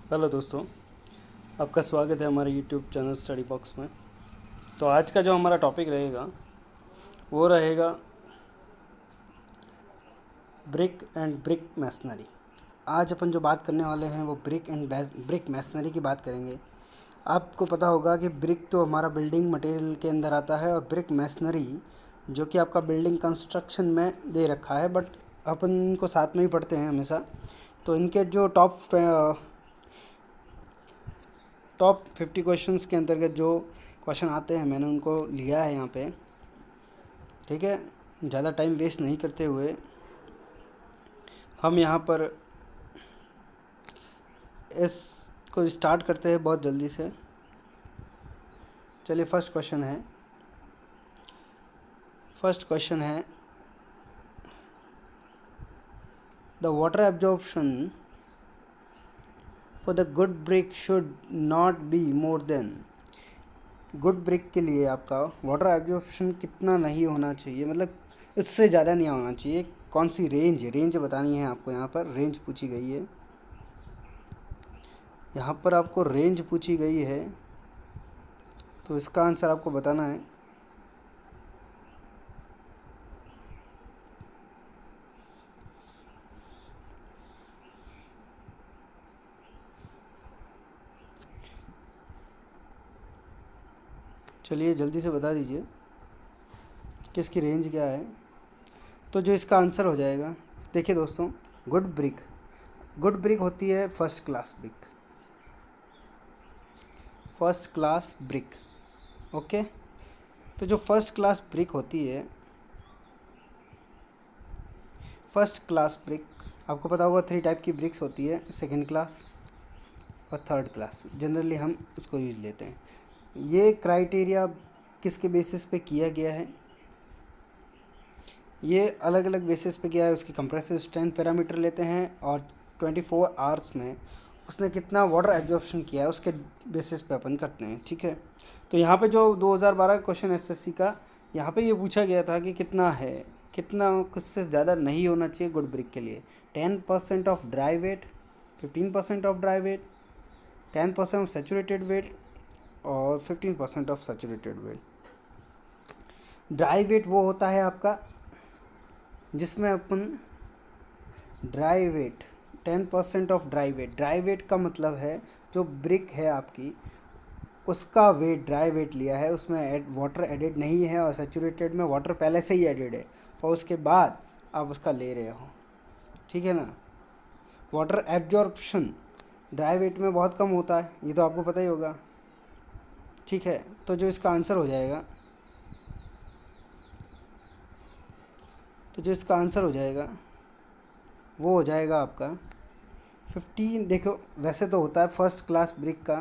Hello दोस्तों, आपका स्वागत है हमारे यूट्यूब चैनल स्टडी बॉक्स में। तो आज का जो हमारा टॉपिक रहेगा वो रहेगा ब्रिक एंड ब्रिक मैसनरी। आज अपन जो बात करने वाले हैं वो ब्रिक मैसनरी की बात करेंगे। आपको पता होगा कि ब्रिक तो हमारा बिल्डिंग मटेरियल के अंदर आता है और ब्रिक मैसनरी जो कि आपका बिल्डिंग कंस्ट्रक्शन में दे रखा है, बट अपन इनको साथ में ही पढ़ते हैं हमेशा। तो इनके जो टॉप 50 क्वेश्चंस के अंतर्गत जो क्वेश्चन आते हैं मैंने उनको लिया है यहाँ पे। ठीक है, ज़्यादा टाइम वेस्ट नहीं करते हुए हम यहाँ पर इसको स्टार्ट करते हैं बहुत जल्दी से। चलिए, फर्स्ट क्वेश्चन है the water absorption for the good brick should not be more than. Good brick के लिए आपका वाटर एब्जॉर्प्शन कितना नहीं होना चाहिए, मतलब इससे ज़्यादा नहीं होना चाहिए। कौन सी रेंज बतानी है आपको। यहाँ पर रेंज पूछी गई है, यहाँ पर आपको रेंज पूछी गई है, तो इसका आंसर आपको बताना है। चलिए जल्दी से बता दीजिए कि इसकी रेंज क्या है। तो जो इसका आंसर हो जाएगा, देखिए दोस्तों, गुड ब्रिक होती है फर्स्ट क्लास ब्रिक। ओके, तो जो फर्स्ट क्लास ब्रिक होती है, फर्स्ट क्लास ब्रिक आपको पता होगा 3 टाइप की ब्रिक्स होती है, सेकंड क्लास और थर्ड क्लास। जनरली हम उसको यूज लेते हैं। ये क्राइटेरिया किसके बेसिस पे किया गया है, ये अलग अलग बेसिस पे किया है। उसकी कंप्रेसिव स्ट्रेंथ पैरामीटर लेते हैं और 24 आवर्स में उसने कितना वाटर एब्जॉर्प्शन किया है उसके बेसिस पे अपन करते हैं। ठीक है, तो यहाँ पे जो 2012 क्वेश्चन एसएससी का यहाँ पे ये पूछा गया था कि कितना किससे ज़्यादा नहीं होना चाहिए गुड ब्रिक के लिए। 10% of dry weight, 15% of dry weight, 10% of saturated weight और 15% of saturated weight. Dry weight वो होता है आपका जिसमें अपन dry weight 10% of dry weight का मतलब है जो ब्रिक है आपकी उसका वेट, ड्राई वेट लिया है, उसमें वाटर एडिड नहीं है और सेचुरेटेड में वाटर पहले से ही एडिड है और उसके बाद आप उसका ले रहे हो। ठीक है ना। वाटर एब्जॉर्प्शन ड्राई वेट में बहुत कम होता है, ये तो आपको पता ही होगा। ठीक है, तो जो इसका आंसर हो जाएगा, वो हो जाएगा आपका 15। देखो, वैसे तो होता है फर्स्ट क्लास ब्रिक का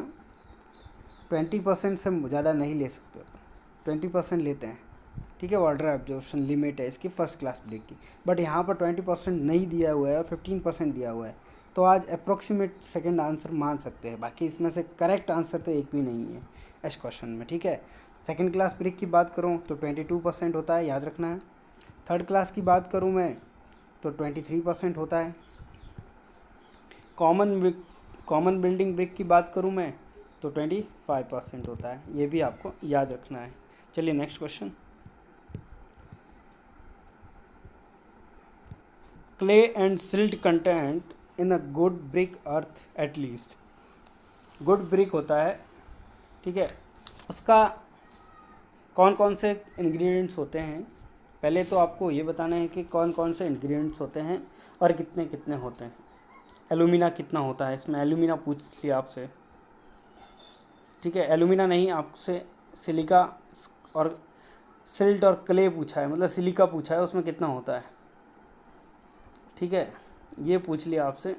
20% से ज़्यादा नहीं ले सकते, 20% लेते हैं। ठीक है, वाटर एब्जॉर्प्शन लिमिट है इसकी फर्स्ट क्लास ब्रिक की, बट यहाँ पर 20% नहीं दिया हुआ है और 15% दिया हुआ है, तो आज अप्रोक्सीमेट सेकंड आंसर मान सकते हैं। बाकी इसमें से करेक्ट आंसर तो एक भी नहीं है इस क्वेश्चन में। ठीक है, सेकंड क्लास ब्रिक की बात करूँ तो 22% होता है, याद रखना है। थर्ड क्लास की बात करूँ मैं तो 23% होता है। कॉमन बिल्डिंग ब्रिक की बात करूँ मैं तो 25% होता है, ये भी आपको याद रखना है। चलिए next question. Clay and silt content in a good brick earth at least. Good brick होता है, ठीक है, उसका कौन कौन से इंग्रेडिएंट्स होते हैं। पहले तो आपको ये बताना है कि कौन कौन से इंग्रेडिएंट्स होते हैं और कितने कितने होते हैं। एलुमिना कितना होता है इसमें, एलुमिना पूछ लिया आपसे। ठीक है, एलुमिना नहीं, आपसे सिलिका और सिल्ट और क्ले पूछा है, मतलब सिलिका पूछा है, उसमें कितना होता है। ठीक है, ये पूछ लिया आपसे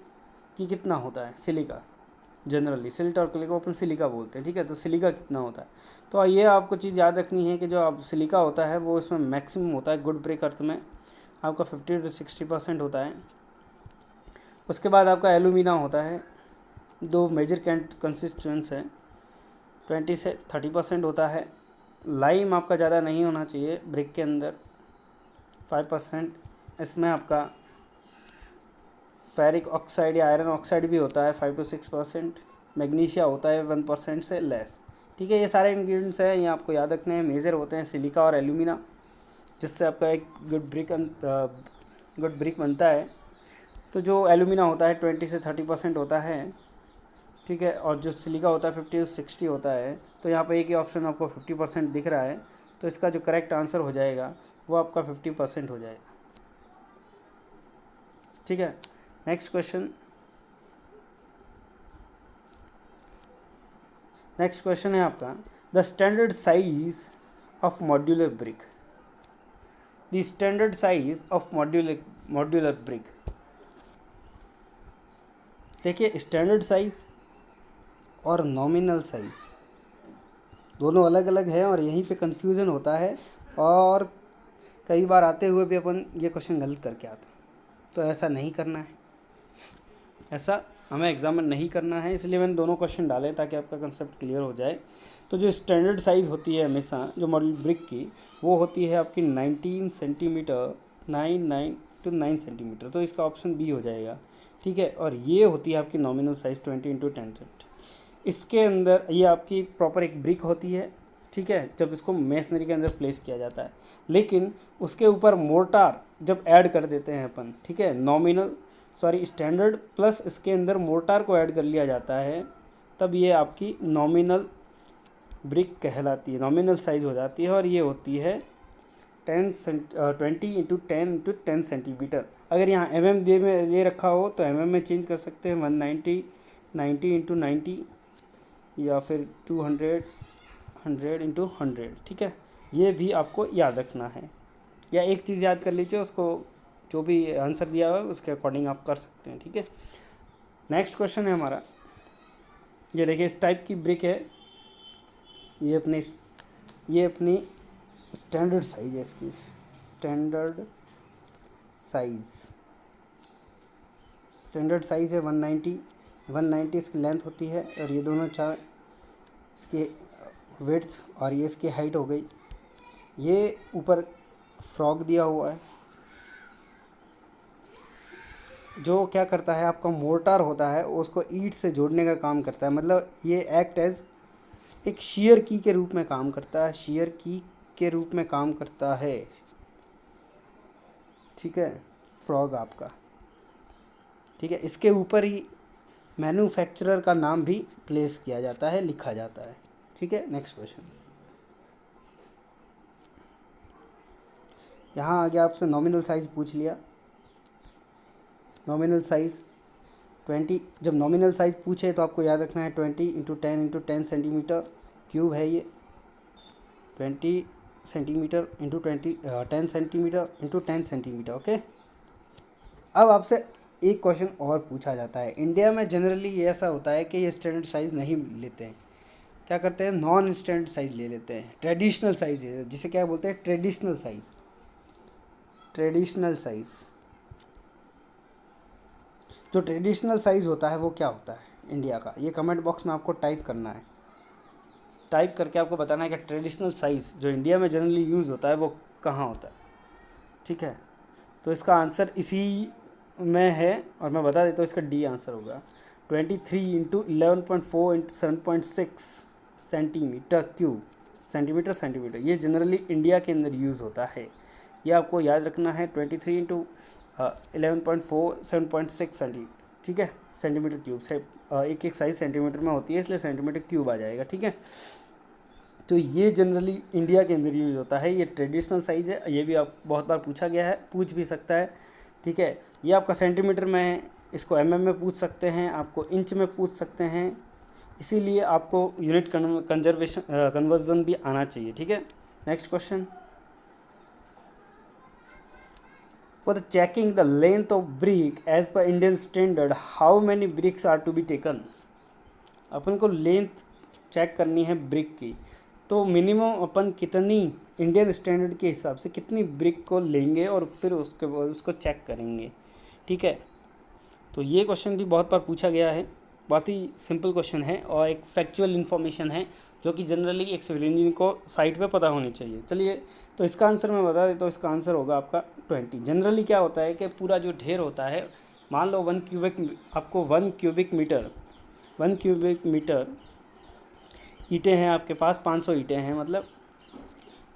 कि कितना होता है सिलिका। जनरली सिल्ट और क्ले को अपन सिलिका बोलते हैं। ठीक है, तो सिलिका कितना होता है, तो ये आपको चीज़ याद रखनी है कि जो आप सिलिका होता है वो इसमें मैक्सिमम होता है गुड ब्रिक अर्थ में, आपका 50 से 60% होता है। उसके बाद आपका एलुमिना होता है, दो मेजर कंसिस्टेंस है, 20 से 30% होता है। लाइम आपका ज़्यादा नहीं होना चाहिए ब्रिक के अंदर, 5%। इसमें आपका फेरिक ऑक्साइड या आयरन ऑक्साइड भी होता है 5 to 6%, मैग्नीशिया होता है 1% से लेस। ठीक है, ये सारे इंग्रेडिएंट्स हैं, ये आपको याद रखने हैं। मेजर होते हैं सिलिका और एल्यूमिना, जिससे आपका एक गुड ब्रिक बनता है। तो जो एल्यूमिना होता है 20 से 30% होता है, ठीक है, और जो सिलिका होता है 50 से 60 होता है। तो यहाँ पर एक ही ऑप्शन आपको 50% दिख रहा है, तो इसका जो करेक्ट आंसर हो जाएगा वो आपका 50% हो जाएगा। ठीक है, नेक्स्ट क्वेश्चन है आपका, the standard size of modular brick. The standard size of modular brick. देखिए, स्टैंडर्ड साइज और नॉमिनल साइज दोनों अलग अलग है, और यहीं पे कंफ्यूजन होता है, और कई बार आते हुए भी अपन ये क्वेश्चन गलत करके आते हैं। तो ऐसा नहीं करना है, ऐसा हमें एग्जाम में नहीं करना है, इसलिए मैंने दोनों क्वेश्चन डाले ताकि आपका कंसेप्ट क्लियर हो जाए। तो जो स्टैंडर्ड साइज़ होती है हमेशा जो मॉडल ब्रिक की, वो होती है आपकी 19 सेंटीमीटर, 9 सेंटीमीटर। तो इसका ऑप्शन बी हो जाएगा। ठीक है, और ये होती है आपकी नॉमिनल साइज़ 20 × 10 सेंट। इसके अंदर ये आपकी प्रॉपर एक ब्रिक होती है, ठीक है, जब इसको मेसनरी के अंदर प्लेस किया जाता है। लेकिन उसके ऊपर मोर्टार जब ऐड कर देते हैं अपन, ठीक है, स्टैंडर्ड प्लस इसके अंदर मोर्टार को ऐड कर लिया जाता है, तब ये आपकी नॉमिनल ब्रिक कहलाती है, नॉमिनल साइज़ हो जाती है। और ये होती है 20 × 10 सेंटीमीटर। अगर यहाँ mm दे रखा हो तो mm में चेंज कर सकते हैं, 190 × 90 या फिर 200 100 × 100। ठीक है, ये भी आपको याद रखना है, या एक चीज़ याद कर लीजिए, उसको जो भी आंसर दिया हुआ है उसके अकॉर्डिंग आप कर सकते हैं। ठीक है, नेक्स्ट क्वेश्चन है हमारा, ये देखिए इस टाइप की ब्रिक है, ये अपनी स्टैंडर्ड साइज है, इसकी स्टैंडर्ड साइज़ है 190 इसकी लेंथ होती है, और ये दोनों चार इसके विड्थ, और ये इसकी हाइट हो गई। ये ऊपर फ्रॉग दिया हुआ है, जो क्या करता है, आपका मोर्टार होता है उसको ईंट से जोड़ने का काम करता है। मतलब ये एक्ट एज एक शीयर की के रूप में काम करता है, शीयर की के रूप में काम करता है। ठीक है, फ्रॉग आपका, ठीक है, इसके ऊपर ही मैन्युफैक्चरर का नाम भी प्लेस किया जाता है, लिखा जाता है। ठीक है, नेक्स्ट क्वेश्चन, यहाँ आगे आपसे नॉमिनल साइज़ पूछ लिया। नॉमिनल साइज़ 20, जब नॉमिनल साइज़ पूछे तो आपको याद रखना है 20 × 10 सेंटीमीटर क्यूब है ये, 20 सेंटीमीटर × 10 सेंटीमीटर × 10 सेंटीमीटर। ओके, अब आपसे एक क्वेश्चन और पूछा जाता है। इंडिया में जनरली ये ऐसा होता है कि ये स्टैंडर्ड साइज़ नहीं लेते हैं, क्या करते हैं, नॉन स्टैंडर्ड साइज़ ले लेते हैं, ट्रेडिशनल साइज़ है, जिसे क्या बोलते हैं, ट्रेडिशनल साइज़। जो ट्रेडिशनल साइज़ होता है वो क्या होता है इंडिया का, ये कमेंट बॉक्स में आपको टाइप करना है, टाइप करके आपको बताना है कि ट्रेडिशनल साइज़ जो इंडिया में जनरली यूज़ होता है वो कहाँ होता है। ठीक है, तो इसका आंसर इसी में है, और मैं बता देता हूँ, इसका डी आंसर होगा 23 × 11.4 × 7.6 सेंटीमीटर क्यूब, सेंटीमीटर। ये जनरली इंडिया के अंदर यूज़ होता है, ये आपको याद रखना है। 23 × 11.4 7.6 सेंटीमीटर, ठीक है, सेंटीमीटर क्यूब से एक साइज़ सेंटीमीटर में होती है, इसलिए सेंटीमीटर क्यूब आ जाएगा। ठीक है, तो ये जनरली इंडिया के अंदर यूज़ होता है, ये ट्रेडिशनल साइज़ है, ये भी आप बहुत बार पूछा गया है, पूछ भी सकता है। ठीक है, ये आपका सेंटीमीटर में है, इसको mm में पूछ सकते हैं, आपको इंच में पूछ सकते हैं, इसीलिए आपको यूनिट कन्वर्जन भी आना चाहिए। ठीक है, next question, for the checking the length of brick as per Indian standard how many bricks are to be taken. अपन को लेंथ चेक करनी है ब्रिक की, तो मिनिमम अपन कितनी इंडियन स्टैंडर्ड के हिसाब से कितनी ब्रिक को लेंगे और फिर उसको चेक करेंगे। ठीक है, तो ये क्वेश्चन भी बहुत बार पूछा गया है, बहुत ही सिंपल क्वेश्चन है और एक फैक्चुअल इन्फॉर्मेशन है जो कि जनरली एक सिविल इंजीनियर को साइट पे पता होनी चाहिए। चलिए, तो इसका आंसर मैं बता देता हूँ, इसका आंसर होगा आपका 20। जनरली क्या होता है कि पूरा जो ढेर होता है मान लो 1 क्यूबिक मीटर ईंटें हैं आपके पास, 500 ईंटें हैं मतलब,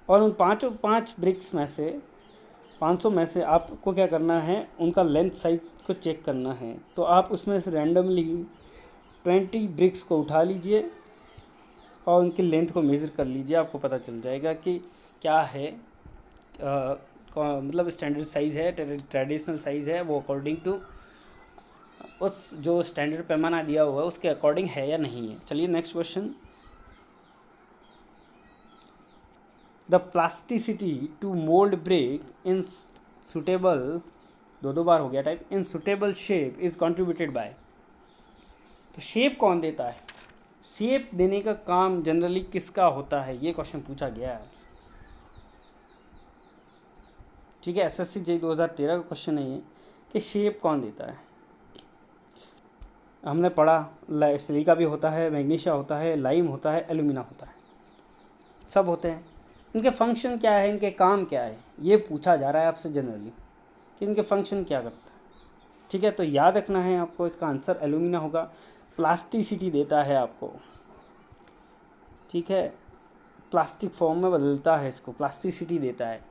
और उन पाँच ब्रिक्स में से 500 में से आपको क्या करना है, उनका लेंथ साइज को चेक करना है। तो आप उसमें से रैंडमली 20 ब्रिक्स को उठा लीजिए और उनकी लेंथ को मेज़र कर लीजिए, आपको पता चल जाएगा कि क्या है, मतलब स्टैंडर्ड साइज़ है, ट्रेडिशनल साइज़ है, वो अकॉर्डिंग टू उस जो स्टैंडर्ड पैमाना दिया हुआ है उसके अकॉर्डिंग है या नहीं है। चलिए next question. The plasticity to mould brick in suitable, दो बार हो गया type, in suitable shape is contributed by. तो शेप कौन देता है, शेप देने का काम जनरली किसका होता है, ये क्वेश्चन पूछा गया है आपसे। ठीक है, एसएससी जेईई 2013 का क्वेश्चन है ये कि शेप कौन देता है। हमने पढ़ा सिलिका भी होता है, मैग्नीशिया होता है, लाइम होता है, एल्यूमिना होता है, सब होते हैं। इनके फंक्शन क्या है, इनके काम क्या है, ये पूछा जा रहा है आपसे जनरली कि इनके फंक्शन क्या करता है। ठीक है, तो याद रखना है आपको, इसका आंसर एल्यूमिना होगा। प्लास्टिसिटी देता है आपको, ठीक है, प्लास्टिक फॉर्म में बदलता है इसको, प्लास्टिसिटी देता है।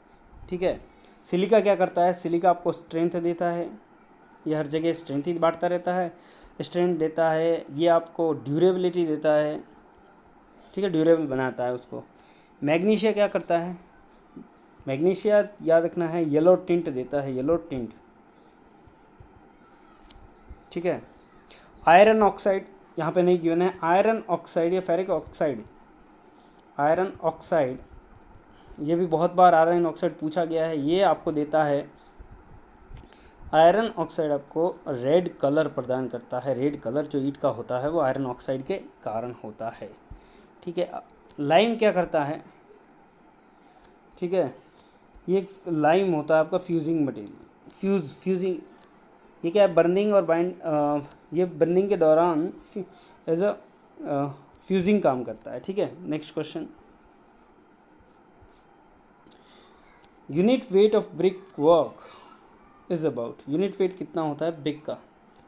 ठीक है, सिलिका क्या करता है, सिलिका आपको स्ट्रेंथ देता है, ये हर जगह स्ट्रेंथ ही बांटता रहता है, स्ट्रेंथ देता है, ये आपको ड्यूरेबिलिटी देता है। ठीक है, ड्यूरेबल बनाता है उसको। मैग्नीशिया क्या करता है, मैग्नीशिया याद रखना है येलो टिंट देता है, येलो टिंट। ठीक है, आयरन ऑक्साइड यहाँ पे नहीं गिवन है, आयरन ऑक्साइड या फेरिक ऑक्साइड, आयरन ऑक्साइड ये भी बहुत बार आयरन ऑक्साइड पूछा गया है, ये आपको देता है, आयरन ऑक्साइड आपको रेड कलर प्रदान करता है। रेड कलर जो ईंट का होता है वो आयरन ऑक्साइड के कारण होता है। ठीक है, लाइम क्या करता है, ठीक है, ये लाइम होता है आपका फ्यूजिंग मटेरियल, फ्यूजिंग, ये क्या है, बर्निंग और बाइंड, ये बर्निंग के दौरान एज अ फ्यूजिंग काम करता है। ठीक है, next question. Unit weight of brick work is about, unit weight कितना होता है ब्रिक का,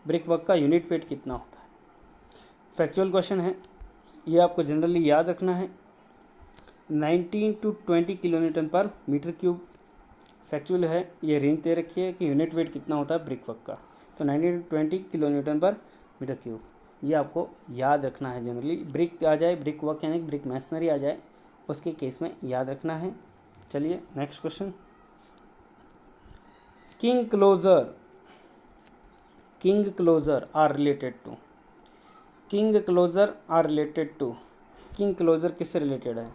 ब्रिक वर्क का यूनिट वेट कितना होता है। फैक्चुअल क्वेश्चन है, ये आपको जनरली याद रखना है। 19 to 20 किलोन्यूटन पर मीटर क्यूब फैक्चुअल है, ये रेंज दे रखी है कि यूनिट वेट कितना होता है ब्रिक वर्क का, तो 19 to 20 किलोन्यूटन पर मीटर क्यूब, ये आपको याद रखना है। जनरली ब्रिक आ जाए, ब्रिक वर्क यानी ब्रिक मैसनरी आ जाए, उसके केस में याद रखना है। चलिए next question. King closer are related to, king closer किससे रिलेटेड है,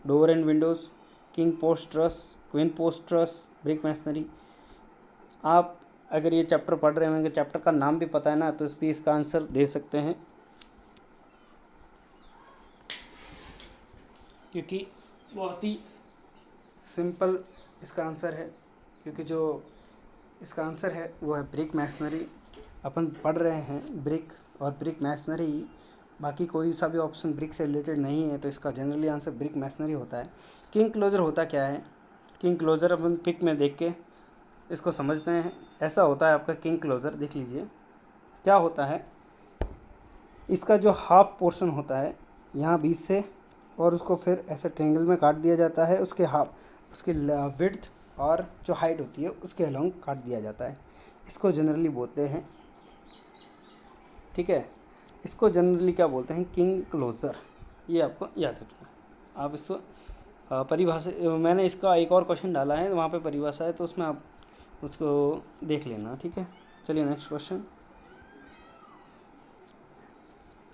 door and windows, king post truss, queen post truss, brick masonry. आप अगर ये चैप्टर पढ़ रहे होंगे, चैप्टर का नाम भी पता है ना, तो इस भी इसका आंसर दे सकते हैं, क्योंकि बहुत ही सिंपल इसका आंसर है, क्योंकि जो इसका आंसर है वो है ब्रिक मैसनरी। अपन पढ़ रहे हैं ब्रिक और ब्रिक मैसनरी, बाकी कोई सा भी ऑप्शन ब्रिक से रिलेटेड नहीं है, तो इसका जनरली आंसर ब्रिक मैसनरी होता है। किंग क्लोजर होता क्या है, किंग क्लोजर अपन पिक में देख के इसको समझते हैं। ऐसा होता है आपका किंग क्लोजर, देख लीजिए क्या होता है, इसका जो हाफ पोर्शन होता है यहाँ बीच से, और उसको फिर ऐसे ट्रेंगल में काट दिया जाता है, उसके हाफ, उसकी विड्थ और जो हाइट होती है उसके अलोंग काट दिया जाता है, इसको जनरली बोलते हैं। ठीक है, इसको जनरली क्या बोलते हैं, किंग क्लोजर, ये आपको याद रखना है। आप इसको परिभाषा, मैंने इसका एक और क्वेश्चन डाला है, वहाँ पे परिभाषा है, तो उसमें आप उसको देख लेना। ठीक है, चलिए नेक्स्ट क्वेश्चन।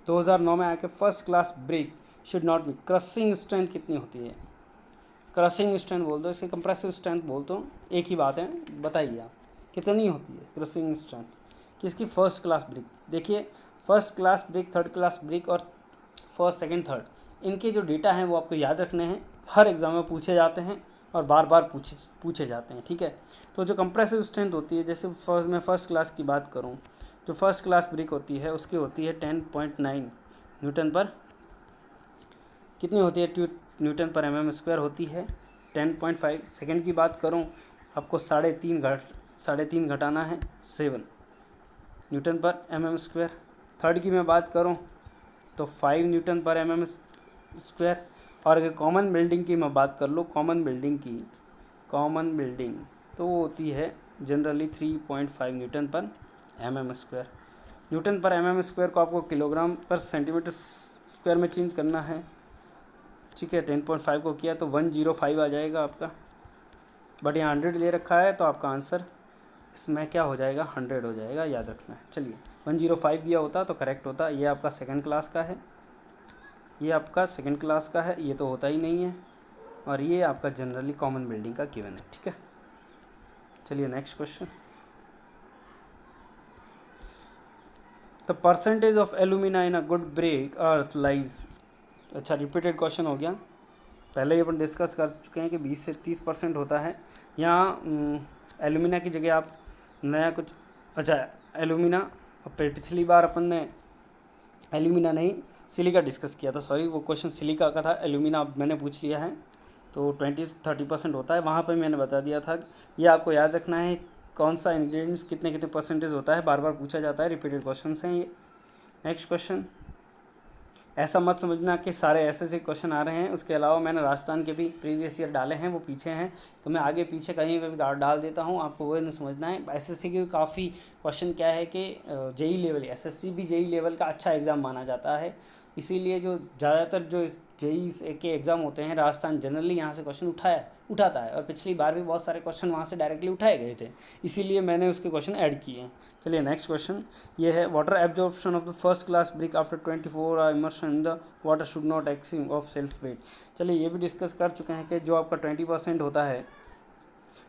2009 में आके first class brick should not be, crushing strength कितनी होती है, क्रशिंग स्ट्रेंथ बोल दो, इसकी कंप्रेसिव स्ट्रेंथ बोल दो, एक ही बात है, बताइए आप कितनी होती है क्रशिंग स्ट्रेंथ किसकी, फर्स्ट क्लास ब्रिक। देखिए first class brick, third class brick और फर्स्ट सेकंड थर्ड, इनके जो डेटा हैं वो आपको याद रखने हैं, हर एग्ज़ाम में पूछे जाते हैं और बार बार पूछे जाते हैं। ठीक है, तो जो कंप्रेसिव स्ट्रेंथ होती है, जैसे मैं फर्स्ट क्लास की बात करूँ, जो फर्स्ट क्लास ब्रिक होती है उसकी होती है 10.9 न्यूटन पर, कितनी होती है, न्यूटन पर mm स्क्वायर होती है। 10.5 सेकेंड की बात करूं, आपको 3.5 घटाना है 7, न्यूटन पर mm स्क्वायर। थर्ड की मैं बात करूँ तो 5 न्यूटन पर mm स्क्वायर। और अगर कॉमन बिल्डिंग की मैं बात कर लूँ, कॉमन बिल्डिंग तो वो होती है जनरली 3.5 न्यूटन पर mm स्क्वायर। न्यूटन पर mm स्क्वायर को आपको किलोग्राम पर सेंटीमीटर स्क्वायर में चेंज करना है, ठीक है। 10.5 को किया तो 105 आ जाएगा आपका, बट यहाँ 100 ले रखा है तो आपका आंसर इसमें क्या हो जाएगा, 100 हो जाएगा, याद रखना है। चलिए 105 दिया होता तो करेक्ट होता। ये आपका सेकंड क्लास का है, ये आपका सेकंड क्लास का है, ये तो होता ही नहीं है। और ये आपका जनरली कॉमन बिल्डिंग का गिवन है, ठीक है। चलिए next question. The percentage of alumina in a good brick earth lies. अच्छा, रिपीटेड क्वेश्चन हो गया, पहले ही अपन डिस्कस कर चुके हैं कि 20 से 30% होता है। यहाँ एल्यूमिना की जगह आप नया कुछ, अच्छा एल्यूमिना, पिछली बार अपन ने एल्यूमिना नहीं सिलिका डिस्कस किया था, सॉरी वो क्वेश्चन सिलिका का था, एल्यूमिना अब मैंने पूछ लिया है। तो 20-30% होता है, वहाँ पर मैंने बता दिया था। ये आपको याद रखना है कौन सा इंग्रेडिएंट्स कितने कितने परसेंटेज होता है, बार बार पूछा जाता है, रिपीटेड क्वेश्चन हैं ये। नेक्स्ट क्वेश्चन, ऐसा मत समझना कि सारे ऐसे क्वेश्चन आ रहे हैं, उसके अलावा मैंने राजस्थान के भी प्रीवियस ईयर डाले हैं, वो पीछे हैं, तो मैं आगे पीछे कहीं पे भी डाल देता हूँ, आपको वो नहीं समझना है। एसएससी के भी काफ़ी क्वेश्चन क्या है कि जेई लेवल, एसएससी भी जेई लेवल का अच्छा एग्ज़ाम माना जाता है, इसीलिए जो ज़्यादातर जो जेई के एग्ज़ाम होते हैं राजस्थान जनरली यहाँ से क्वेश्चन उठाता है, और पिछली बार भी बहुत सारे क्वेश्चन वहाँ से डायरेक्टली उठाए गए थे, इसीलिए मैंने उसके क्वेश्चन ऐड किए हैं। चलिए नेक्स्ट क्वेश्चन ये है, water absorption of the first class brick after 24 hour immersion in the water should not exceed of self weight. चलिए ये भी डिस्कस कर चुके हैं कि जो आपका 20% होता है,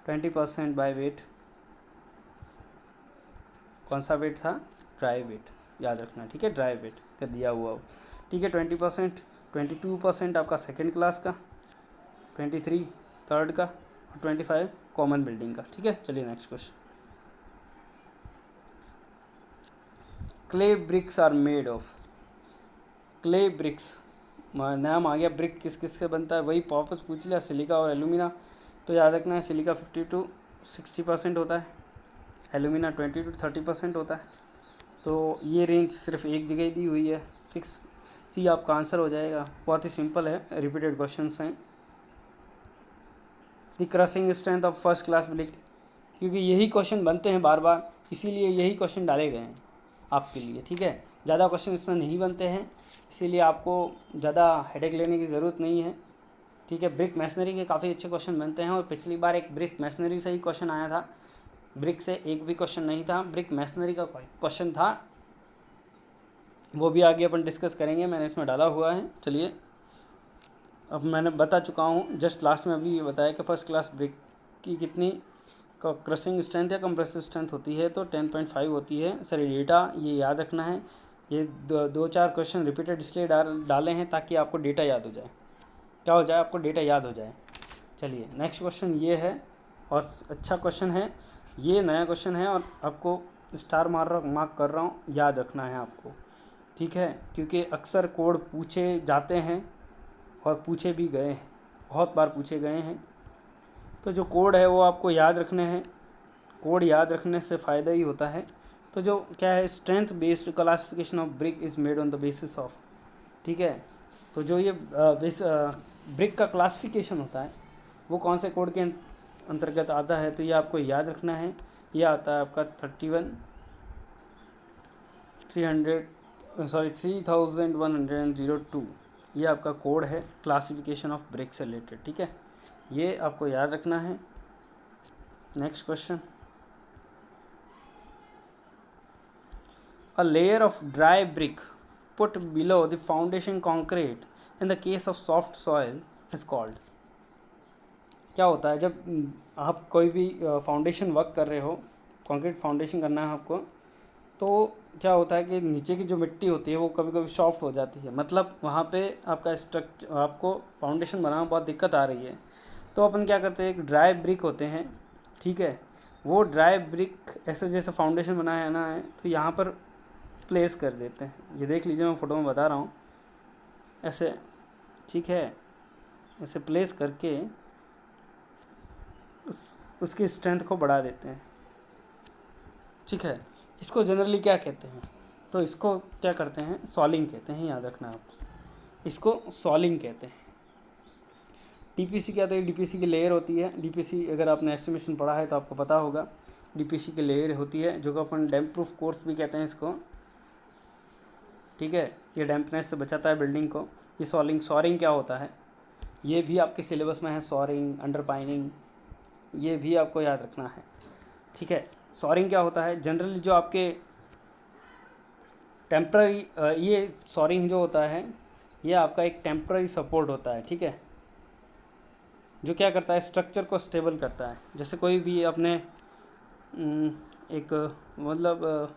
20% बाय वेट, कौन सा वेट था, ड्राई वेट, याद रखना, ठीक है, ड्राई वेट का दिया हुआ हो, ठीक है। 20%, 22% आपका सेकेंड क्लास का, 23 थर्ड का, और 25 कॉमन बिल्डिंग का, ठीक है। चलिए next question, clay bricks are made of. Clay bricks, नाम आ गया, ब्रिक किस किस से बनता है, वही वापस पूछ लिया, सिलिका और एल्यूमिना। तो याद रखना है सिलिका 50-60% होता है, एल्यूमिना 20-30% होता है। तो ये रेंज सिर्फ एक जगह ही दी हुई है, 6C आपका आंसर हो जाएगा। बहुत ही सिंपल है, रिपीटेड क्वेश्चंस हैं। The crushing strength of first class brick, क्योंकि यही क्वेश्चन बनते हैं बार बार, इसीलिए यही क्वेश्चन डाले गए हैं आपके लिए, ठीक है। ज़्यादा क्वेश्चन इसमें नहीं बनते हैं, इसीलिए आपको ज़्यादा हेडेक लेने की ज़रूरत नहीं है, ठीक है। ब्रिक मैसनरी के काफ़ी अच्छे क्वेश्चन बनते हैं, और पिछली बार एक ब्रिक मैसनरी से ही क्वेश्चन आया था, ब्रिक से एक भी क्वेश्चन नहीं था, ब्रिक मैसनरी का क्वेश्चन था, वो भी आगे अपन डिस्कस करेंगे, मैंने इसमें डाला हुआ है। चलिए, अब मैंने बता चुका हूँ जस्ट लास्ट में अभी बताया कि फर्स्ट क्लास ब्रिक की कितनी क्रशिंग स्ट्रेंथ या कंप्रेसिव स्ट्रेंथ होती है, तो 10.5 होती है। सर डेटा ये याद रखना है, ये दो चार क्वेश्चन रिपीटेड इसलिए डाले हैं ताकि आपको डेटा याद हो जाए, क्या हो जाए, आपको डेटा याद हो जाए। चलिए नेक्स्ट क्वेश्चन ये है, और अच्छा क्वेश्चन है, ये नया क्वेश्चन है, और आपको स्टार मार्क कर रहा हूँ, याद रखना है आपको, ठीक है, क्योंकि अक्सर कोड पूछे जाते हैं और पूछे भी गए हैं, बहुत बार पूछे गए हैं। तो जो कोड है वो आपको याद रखने हैं, कोड याद रखने से फ़ायदा ही होता है। तो जो क्या है, strength based classification of brick is made on the basis of, ठीक है। तो जो ये ब्रिक का क्लासिफिकेशन होता है वो कौन से कोड के अंतर्गत आता है, तो ये आपको याद रखना है। ये आता है आपका 3102, ये आपका कोड है क्लासिफिकेशन ऑफ ब्रिक से रिलेटेड, ठीक है, ये आपको याद रखना है। Next question, a layer of dry brick put below the foundation concrete in the case of soft soil is called। क्या होता है जब आप कोई भी फाउंडेशन वर्क कर रहे हो, कंक्रीट फाउंडेशन करना है आपको, तो क्या होता है कि नीचे की जो मिट्टी होती है वो कभी कभी सॉफ्ट हो जाती है, मतलब वहाँ पे आपका स्ट्रक्चर, आपको फाउंडेशन बनाना बहुत दिक्कत आ रही है। तो अपन क्या करते हैं, एक ड्राई ब्रिक होते हैं, ठीक है, वो ड्राई ब्रिक ऐसे जैसे फाउंडेशन बनाया है ना है, तो यहाँ पर प्लेस कर देते हैं। ये देख लीजिए, मैं फ़ोटो में बता रहा हूँ, ऐसे, ठीक है, ऐसे प्लेस करके उसकी स्ट्रेंथ को बढ़ा देते हैं, ठीक है। इसको जनरली क्या कहते हैं? तो इसको क्या करते हैं, सॉलिंग कहते हैं, याद रखना आप, इसको सॉलिंग कहते हैं। डीपीसी क्या होता है? डीपीसी की लेयर होती है। डीपीसी अगर आपने एस्टिमेशन पढ़ा है तो आपको पता होगा, डीपीसी की लेयर होती है जो कि अपन डैम्प प्रूफ कोर्स भी कहते हैं इसको, ठीक है। ये डैम्पनेस से बचाता है बिल्डिंग को। ये सॉरिंग क्या होता है, ये भी आपके सिलेबस में है, सॉरिंग, अंडरपाइनिंग, ये भी आपको याद रखना है, ठीक है। सॉरिंग क्या होता है? जनरली जो आपके टेम्प्ररी, ये सॉरिंग जो होता है ये आपका एक टेम्प्ररी सपोर्ट होता है, ठीक है, जो क्या करता है, स्ट्रक्चर को स्टेबल करता है। जैसे कोई भी अपने एक मतलब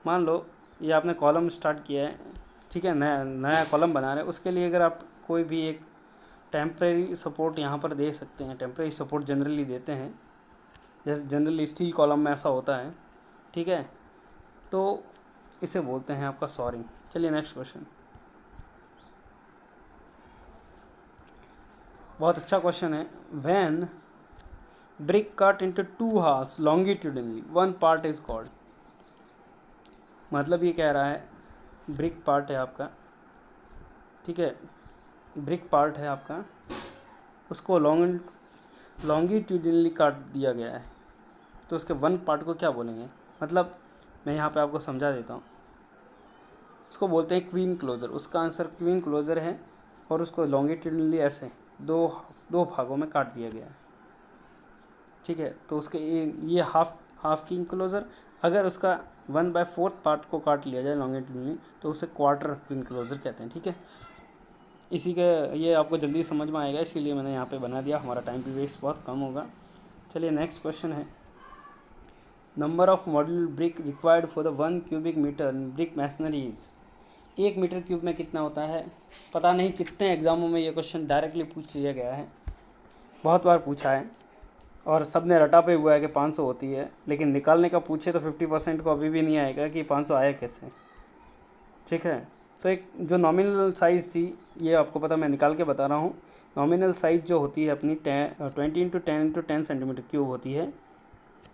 मान लो ये आपने कॉलम स्टार्ट किया है, ठीक है, नया नया कॉलम बना रहे हैं, उसके लिए अगर आप कोई भी एक टेम्प्रेरी सपोर्ट यहाँ पर दे सकते हैं। टेम्प्रेरी सपोर्ट जनरली देते हैं, जैसे जनरली स्टील कॉलम में ऐसा होता है, ठीक है, तो इसे बोलते हैं आपका सॉरिंग। चलिए नेक्स्ट क्वेश्चन, बहुत अच्छा क्वेश्चन है। When brick cut into two halfs longitudinally one part is called. मतलब ये कह रहा है ब्रिक पार्ट है आपका, ठीक है, ब्रिक पार्ट है आपका, उसको लॉन्गिट्यूडनली काट दिया गया है, तो उसके वन पार्ट को क्या बोलेंगे? मतलब मैं यहाँ पे आपको समझा देता हूँ। उसको बोलते हैं क्वीन क्लोज़र। उसका आंसर क्वीन क्लोज़र है, और उसको लॉन्गिट्यूडनली ऐसे दो दो भागों में काट दिया गया है, ठीक है। तो उसके ये हाफ क्वीन क्लोज़र, अगर उसका 1/4 पार्ट को काट लिया जाए लॉन्गिट्यूडनली तो उसे क्वार्टर क्वीन क्लोज़र कहते हैं, ठीक है। इसी के ये आपको जल्दी समझ में आएगा, इसीलिए मैंने यहाँ पे बना दिया, हमारा टाइम भी वेस्ट बहुत कम होगा। चलिए नेक्स्ट क्वेश्चन है, number of modular brick required for the 1 cubic metre brick masonry is. 1 metre cube में कितना होता है? पता नहीं कितने एग्जामों में ये क्वेश्चन डायरेक्टली पूछ लिया गया है, बहुत बार पूछा है, और सब ने रटा पे हुआ है कि 500 होती है, लेकिन निकालने का पूछे तो 50% को अभी भी नहीं आएगा कि 500 आया कैसे, ठीक है। तो एक जो नॉमिनल साइज़ थी, ये आपको पता, मैं निकाल के बता रहा हूँ। नॉमिनल साइज़ जो होती है अपनी 20 × 10 सेंटीमीटर क्यूब होती है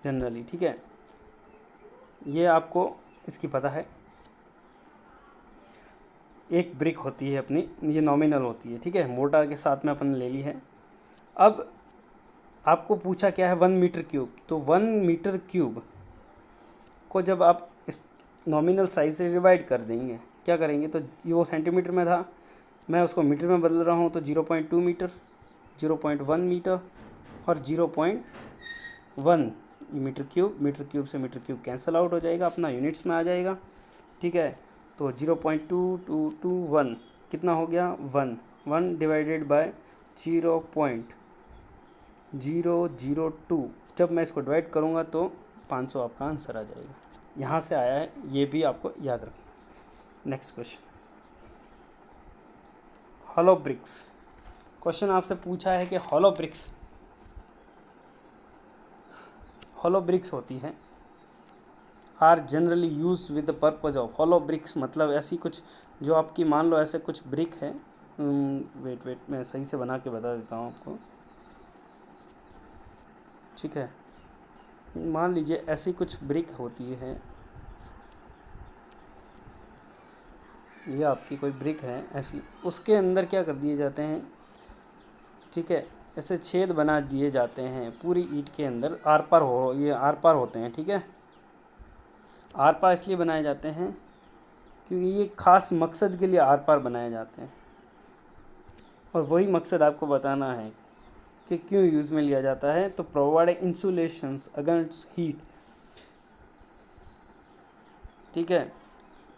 जनरली, ठीक है। ये आपको इसकी पता है। एक ब्रिक होती है अपनी, ये नॉमिनल होती है, ठीक है, मोटा के साथ में अपन ने ले ली है। अब आपको पूछा क्या है, 1 मीटर क्यूब। तो 1 मीटर क्यूब को जब आप इस नॉमिनल साइज से डिवाइड कर देंगे, क्या करेंगे, तो ये वो सेंटीमीटर में था, मैं उसको मीटर में बदल रहा हूँ, तो 0.2 मीटर, 0.1 मीटर और 0.1 मीटर क्यूब से मीटर क्यूब कैंसिल आउट हो जाएगा, अपना यूनिट्स में आ जाएगा, ठीक है। तो 0.2221 कितना हो गया, 1 डिवाइडेड बाय 0.002। जब मैं इसको डिवाइड करूँगा तो 500 आपका आंसर आ जाएगा। यहाँ से आया है, ये भी आपको याद रखना। Next question, hollow bricks. Question आपसे पूछा है कि हॉलो ब्रिक्स होती हैं, are generally use with the purpose of. Hollow bricks मतलब ऐसी कुछ जो आपकी, मान लो ऐसे कुछ ब्रिक है, वेट मैं सही से बना के बता देता हूँ आपको, ठीक है। मान लीजिए ऐसी कुछ ब्रिक होती है, ये आपकी कोई ब्रिक है ऐसी, उसके अंदर क्या कर दिए जाते हैं, ठीक है, ऐसे छेद बना दिए जाते हैं पूरी ईंट के अंदर, आर पार होते हैं, ठीक है। आर पार इसलिए बनाए जाते हैं क्योंकि ये खास मकसद के लिए आर पार बनाए जाते हैं, और वही मकसद आपको बताना है कि क्यों यूज़ में लिया जाता है। तो प्रोवाइड इंसुलेशंस अगेंस्ट हीट, ठीक है,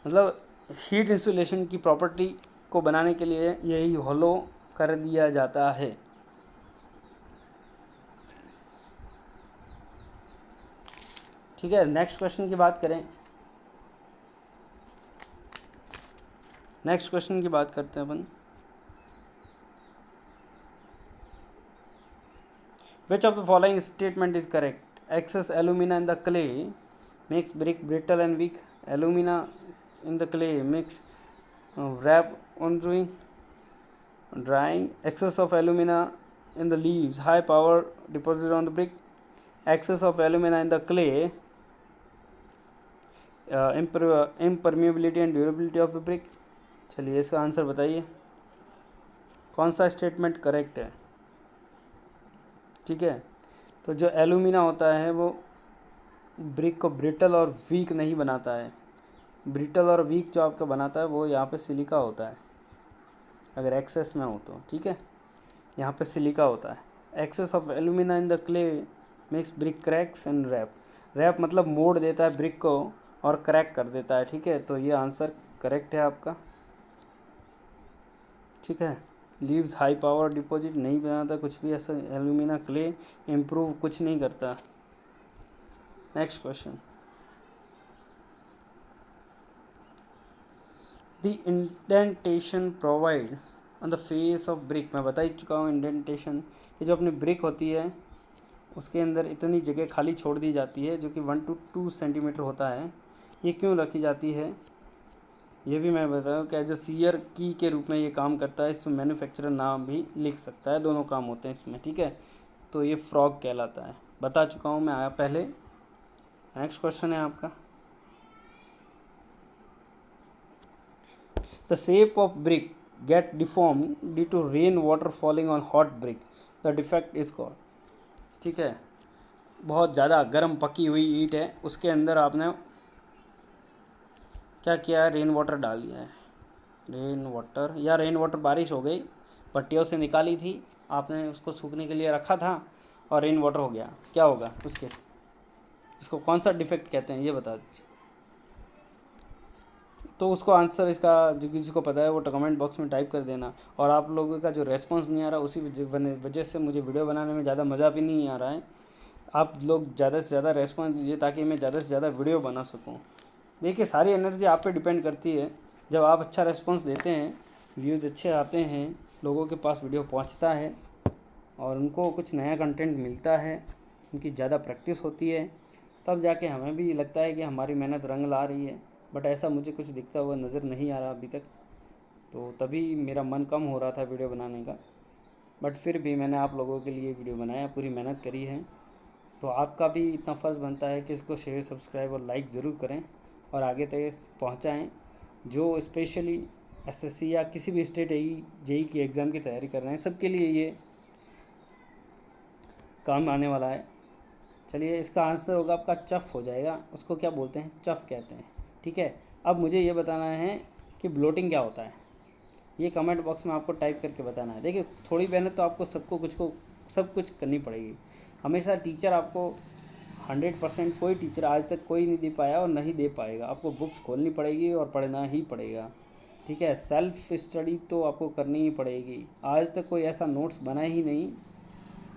मतलब हीट इंसुलेशन की प्रॉपर्टी को बनाने के लिए यही हॉलो कर दिया जाता है। ठीक है, नेक्स्ट क्वेश्चन की बात करते हैं अपन। Which of the following statement is correct? Excess alumina in the clay makes brick brittle and weak. Alumina in the clay makes wrap on drying. Excess of alumina in the leaves, high power deposited on the brick. Excess of alumina in the clay impermeability and durability of the brick. चलिए इसका answer बताइए, कौन सा statement correct है। ठीक है, तो जो एलुमिना होता है वो ब्रिक को ब्रिटल और वीक नहीं बनाता है। ब्रिटल और वीक जो आपका बनाता है वो यहाँ पे सिलिका होता है, अगर एक्सेस में हो तो। ठीक है, यहाँ पे सिलिका होता है। Excess of alumina in the clay makes brick cracks and warp. Warp मतलब मोड़ देता है ब्रिक को और क्रैक कर देता है। ठीक है, तो ये आंसर करेक्ट है आपका। ठीक है, लीव्स हाई पावर डिपॉजिट नहीं बनाता कुछ भी ऐसा एलुमिना क्ले, इम्प्रूव कुछ नहीं करता। Next question, the indentation provide on the face of brick. मैं बता ही चुका हूँ इंडेंटेशन, ये जो अपनी ब्रिक होती है उसके अंदर इतनी जगह खाली छोड़ दी जाती है जो कि 1 to 2 सेंटीमीटर होता है। ये क्यों रखी जाती है ये भी मैं बताऊँ कि एज ए सीयर की के रूप में ये काम करता है। इसमें मैन्युफैक्चरर नाम भी लिख सकता है, दोनों काम होते हैं इसमें। ठीक है, तो ये फ्रॉग कहलाता है, बता चुका हूँ मैं आया पहले। नेक्स्ट क्वेश्चन है आपका, the shape of brick get deform due to rain water falling on hot brick, the defect is called. ठीक है, बहुत ज़्यादा गर्म पकी हुई ईंट है, उसके अंदर आपने क्या किया है, रेन वाटर डाल दिया है। रेन वाटर या रेन वाटर बारिश हो गई, पट्टियों से निकाली थी आपने, उसको सूखने के लिए रखा था और रेन वाटर हो गया, क्या होगा उसके, इसको कौन सा डिफेक्ट कहते हैं ये बता दीजिए। तो उसको आंसर इसका जो जिसको पता है वो कमेंट बॉक्स में टाइप कर देना। और आप लोगों का जो रेस्पॉन्स नहीं आ रहा उसी वजह से मुझे वीडियो बनाने में ज़्यादा मज़ा भी नहीं आ रहा है। आप लोग ज़्यादा से ज़्यादा रेस्पॉन्स दीजिए ताकि मैं ज़्यादा से ज़्यादा वीडियो बना सकूँ। देखिए सारी एनर्जी आप पे डिपेंड करती है। जब आप अच्छा रेस्पॉन्स देते हैं, व्यूज़ अच्छे आते हैं, लोगों के पास वीडियो पहुंचता है और उनको कुछ नया कंटेंट मिलता है, उनकी ज़्यादा प्रैक्टिस होती है, तब जाके हमें भी लगता है कि हमारी मेहनत रंग ला रही है। बट ऐसा मुझे कुछ दिखता हुआ नज़र नहीं आ रहा अभी तक, तो तभी मेरा मन कम हो रहा था वीडियो बनाने का। बट फिर भी मैंने आप लोगों के लिए वीडियो बनाया, पूरी मेहनत करी है। तो आपका भी इतना फ़र्ज़ बनता है कि इसको शेयर, सब्सक्राइब और लाइक ज़रूर करें और आगे तक पहुंचाएं। जो स्पेशली एसएससी या किसी भी स्टेट जेई की एग्ज़ाम की तैयारी कर रहे हैं, सबके लिए ये काम आने वाला है। चलिए इसका आंसर होगा आपका चफ हो जाएगा, उसको क्या बोलते हैं, चफ कहते हैं। ठीक है, अब मुझे ये बताना है कि ब्लोटिंग क्या होता है, ये कमेंट बॉक्स में आपको टाइप करके बताना है। देखिए थोड़ी मेहनत तो आपको सब कुछ करनी पड़ेगी। हमेशा टीचर आपको 100% कोई टीचर आज तक कोई नहीं दे पाया और नहीं दे पाएगा। आपको बुक्स खोलनी पड़ेगी और पढ़ना ही पड़ेगा। ठीक है, सेल्फ स्टडी तो आपको करनी ही पड़ेगी। आज तक कोई ऐसा नोट्स बना ही नहीं,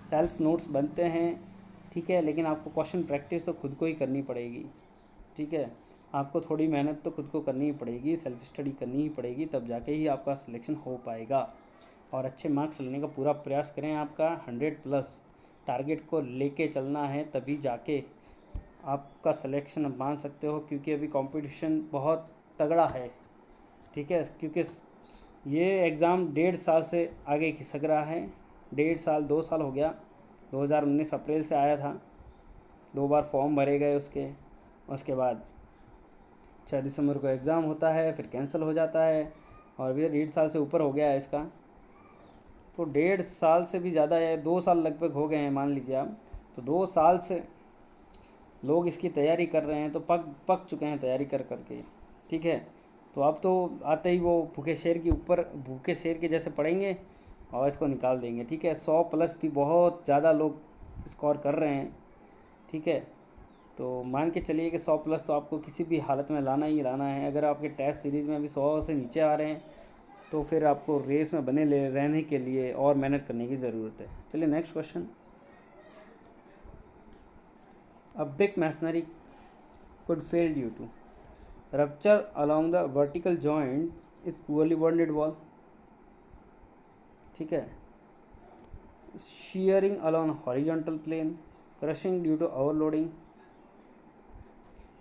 सेल्फ नोट्स बनते हैं। ठीक है, लेकिन आपको क्वेश्चन प्रैक्टिस तो खुद को ही करनी पड़ेगी। ठीक है, आपको थोड़ी मेहनत तो खुद को करनी ही पड़ेगी, सेल्फ स्टडी करनी ही पड़ेगी, तब जाके ही आपका सिलेक्शन हो पाएगा। और अच्छे मार्क्स लेने का पूरा प्रयास करें। आपका 100+ टारगेट को लेके चलना है, तभी जाके आपका सिलेक्शन आप मान सकते हो, क्योंकि अभी कंपटीशन बहुत तगड़ा है। ठीक है, क्योंकि ये एग्ज़ाम 1.5 साल से आगे खिसक रहा है। 1.5 साल 2 साल हो गया, 2019 अप्रैल से आया था, 2 बार फॉर्म भरे गए उसके बाद 6 दिसंबर को एग्ज़ाम होता है, फिर कैंसिल हो जाता है और अभी 1.5 साल से ऊपर हो गया है इसका। तो 1.5 साल से भी ज़्यादा है, 2 साल लगभग हो गए हैं मान लीजिए आप। तो 2 साल से लोग इसकी तैयारी कर रहे हैं, तो पक चुके हैं तैयारी कर करके। ठीक है, तो अब तो आते ही वो भूखे शेर के जैसे पढ़ेंगे और इसको निकाल देंगे। ठीक है, 100+ भी बहुत ज़्यादा लोग स्कोर कर रहे हैं। ठीक है, तो मान के चलिए कि 100+ तो आपको किसी भी हालत में लाना ही लाना है। अगर आपके टेस्ट सीरीज़ में अभी 100 से नीचे आ रहे हैं तो फिर आपको रेस में बने रहने के लिए और मेहनत करने की ज़रूरत है। चलिए next question, a brick masonry could fail due to rupture along the vertical joint is poorly bonded wall। ठीक है, shearing along horizontal plane, crushing due to overloading।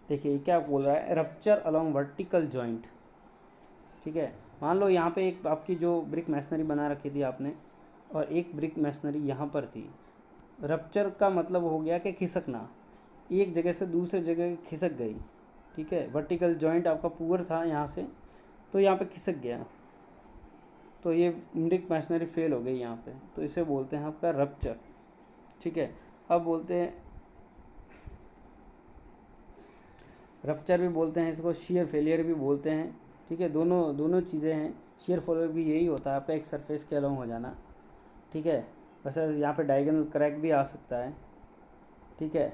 देखिए क्या बोल रहा है, रप्चर अलॉन्ग वर्टिकल जॉइंट। ठीक है, मान लो यहाँ पे एक आपकी जो ब्रिक मैसनरी बना रखी थी आपने और एक ब्रिक मैसनरी यहाँ पर थी। रप्चर का मतलब हो गया कि खिसकना, एक जगह से दूसरे जगह खिसक गई। ठीक है, वर्टिकल जॉइंट आपका पुअर था यहाँ से, तो यहाँ पे खिसक गया, तो ये इंडिक मैसनरी फेल हो गई यहाँ पे, तो इसे बोलते हैं आपका रप्चर। ठीक है, अब बोलते हैं रप्चर भी बोलते हैं इसको, शियर फेलियर भी बोलते हैं। ठीक है, दोनों दोनों चीज़ें हैं। शियर फेलियर भी यही होता है आपका एक सरफेस के अलोंग हो जाना। ठीक है, वैसे यहाँ पे डायगोनल क्रैक भी आ सकता है। ठीक है,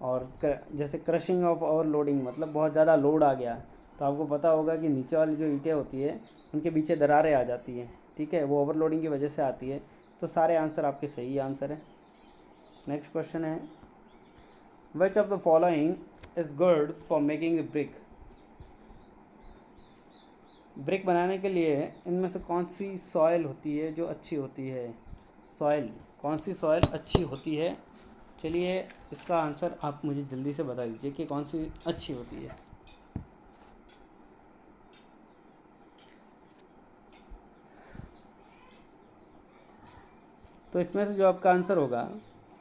और जैसे क्रशिंग ऑफ ओवरलोडिंग, मतलब बहुत ज़्यादा लोड आ गया, तो आपको पता होगा कि नीचे वाली जो ईंटें होती है उनके पीछे दरारें आ जाती हैं। ठीक है, वो ओवरलोडिंग की वजह से आती है। तो सारे आंसर आपके सही आंसर है। नेक्स्ट क्वेश्चन है, विच of the following is good for making a brick. Brick बनाने के लिए इनमें से कौन सी सॉइल होती है जो अच्छी होती है? सॉइल, कौन सी सॉइल अच्छी होती है? चलिए इसका आंसर आप मुझे जल्दी से बता दीजिए कि कौन सी अच्छी होती है। तो इसमें से जो आपका आंसर होगा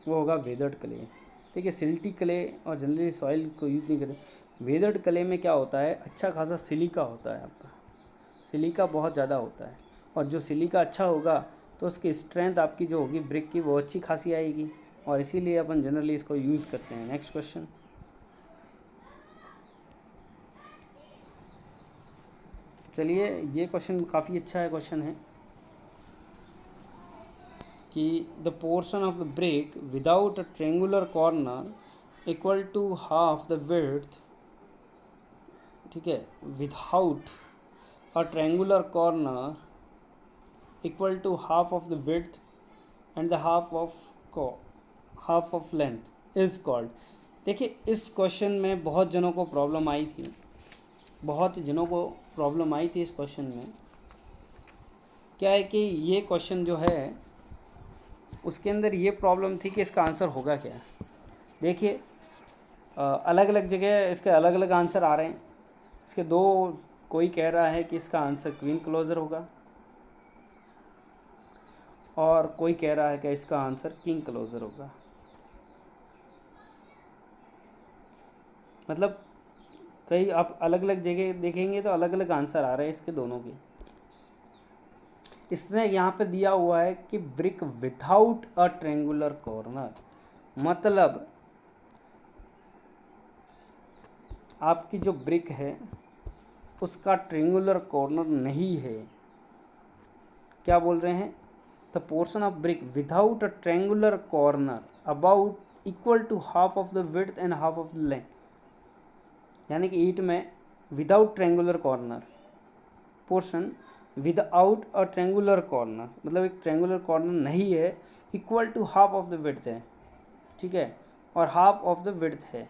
वो होगा वेदर्ड क्ले। ठीक है, सिल्टी क्ले और जनरली सॉइल को यूज़ नहीं करें। वेदर्ड क्ले में क्या होता है, अच्छा खासा सिलिका होता है आपका, सिलिका बहुत ज़्यादा होता है, और जो सिलिका अच्छा होगा तो उसकी स्ट्रेंथ आपकी जो होगी ब्रिक की वो अच्छी खासी आएगी, और इसीलिए अपन जनरली इसको यूज़ करते हैं। नेक्स्ट क्वेश्चन, चलिए ये क्वेश्चन काफ़ी अच्छा है, क्वेश्चन है कि the portion of the brick without a triangular corner equal to half the width. ठीक है, without a triangular corner equal to half of the width and the half of length is called. देखिए इस question में बहुत जनों को problem आई थी, बहुत जनों को प्रॉब्लम आई थी इस क्वेश्चन में। क्या है कि ये क्वेश्चन जो है उसके अंदर ये प्रॉब्लम थी कि इसका आंसर होगा क्या। देखिए अलग अलग जगह इसके अलग अलग आंसर आ रहे हैं। इसके दो, कोई कह रहा है कि इसका आंसर क्वीन क्लोजर होगा, और कोई कह रहा है कि इसका आंसर किंग क्लोजर होगा। मतलब कई आप अलग अलग जगह देखेंगे तो अलग अलग आंसर आ रहे हैं इसके दोनों के। इसने यहाँ पे दिया हुआ है कि brick without a triangular corner, मतलब आपकी जो ब्रिक है उसका ट्रेंगुलर कॉर्नर नहीं है। क्या बोल रहे हैं, the portion of brick without a triangular corner about equal to half of the width and half of the length. यानी कि ईंट में without triangular corner, portion without a triangular corner, मतलब एक ट्रेंगुलर कॉर्नर नहीं है, equal to half of the width है। ठीक है, और हाफ ऑफ द विड्थ है,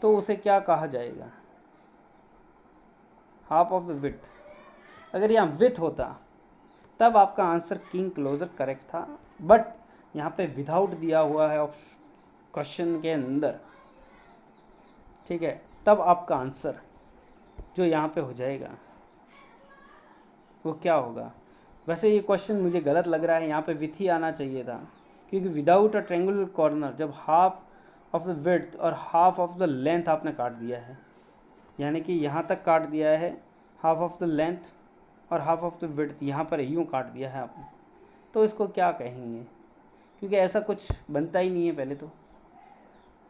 तो उसे क्या कहा जाएगा, हाफ ऑफ द विड्थ। अगर यहाँ विथ होता तब आपका आंसर किंग क्लोजर करेक्ट था, बट यहाँ पे विदाउट दिया हुआ है क्वेश्चन के अंदर। ठीक है, तब आपका आंसर जो यहाँ पे हो जाएगा वो क्या होगा। वैसे ये क्वेश्चन मुझे गलत लग रहा है, यहाँ पे विथ ही आना चाहिए था, क्योंकि विदाउट अ ट्रेंगुलर कॉर्नर जब हाफ ऑफ द विड्थ और हाफ ऑफ द लेंथ आपने काट दिया है, यानी कि यहाँ तक काट दिया है हाफ ऑफ द लेंथ और हाफ ऑफ द विड्थ, यहाँ पर यूँ काट दिया है आपने, तो इसको क्या कहेंगे, क्योंकि ऐसा कुछ बनता ही नहीं है पहले तो।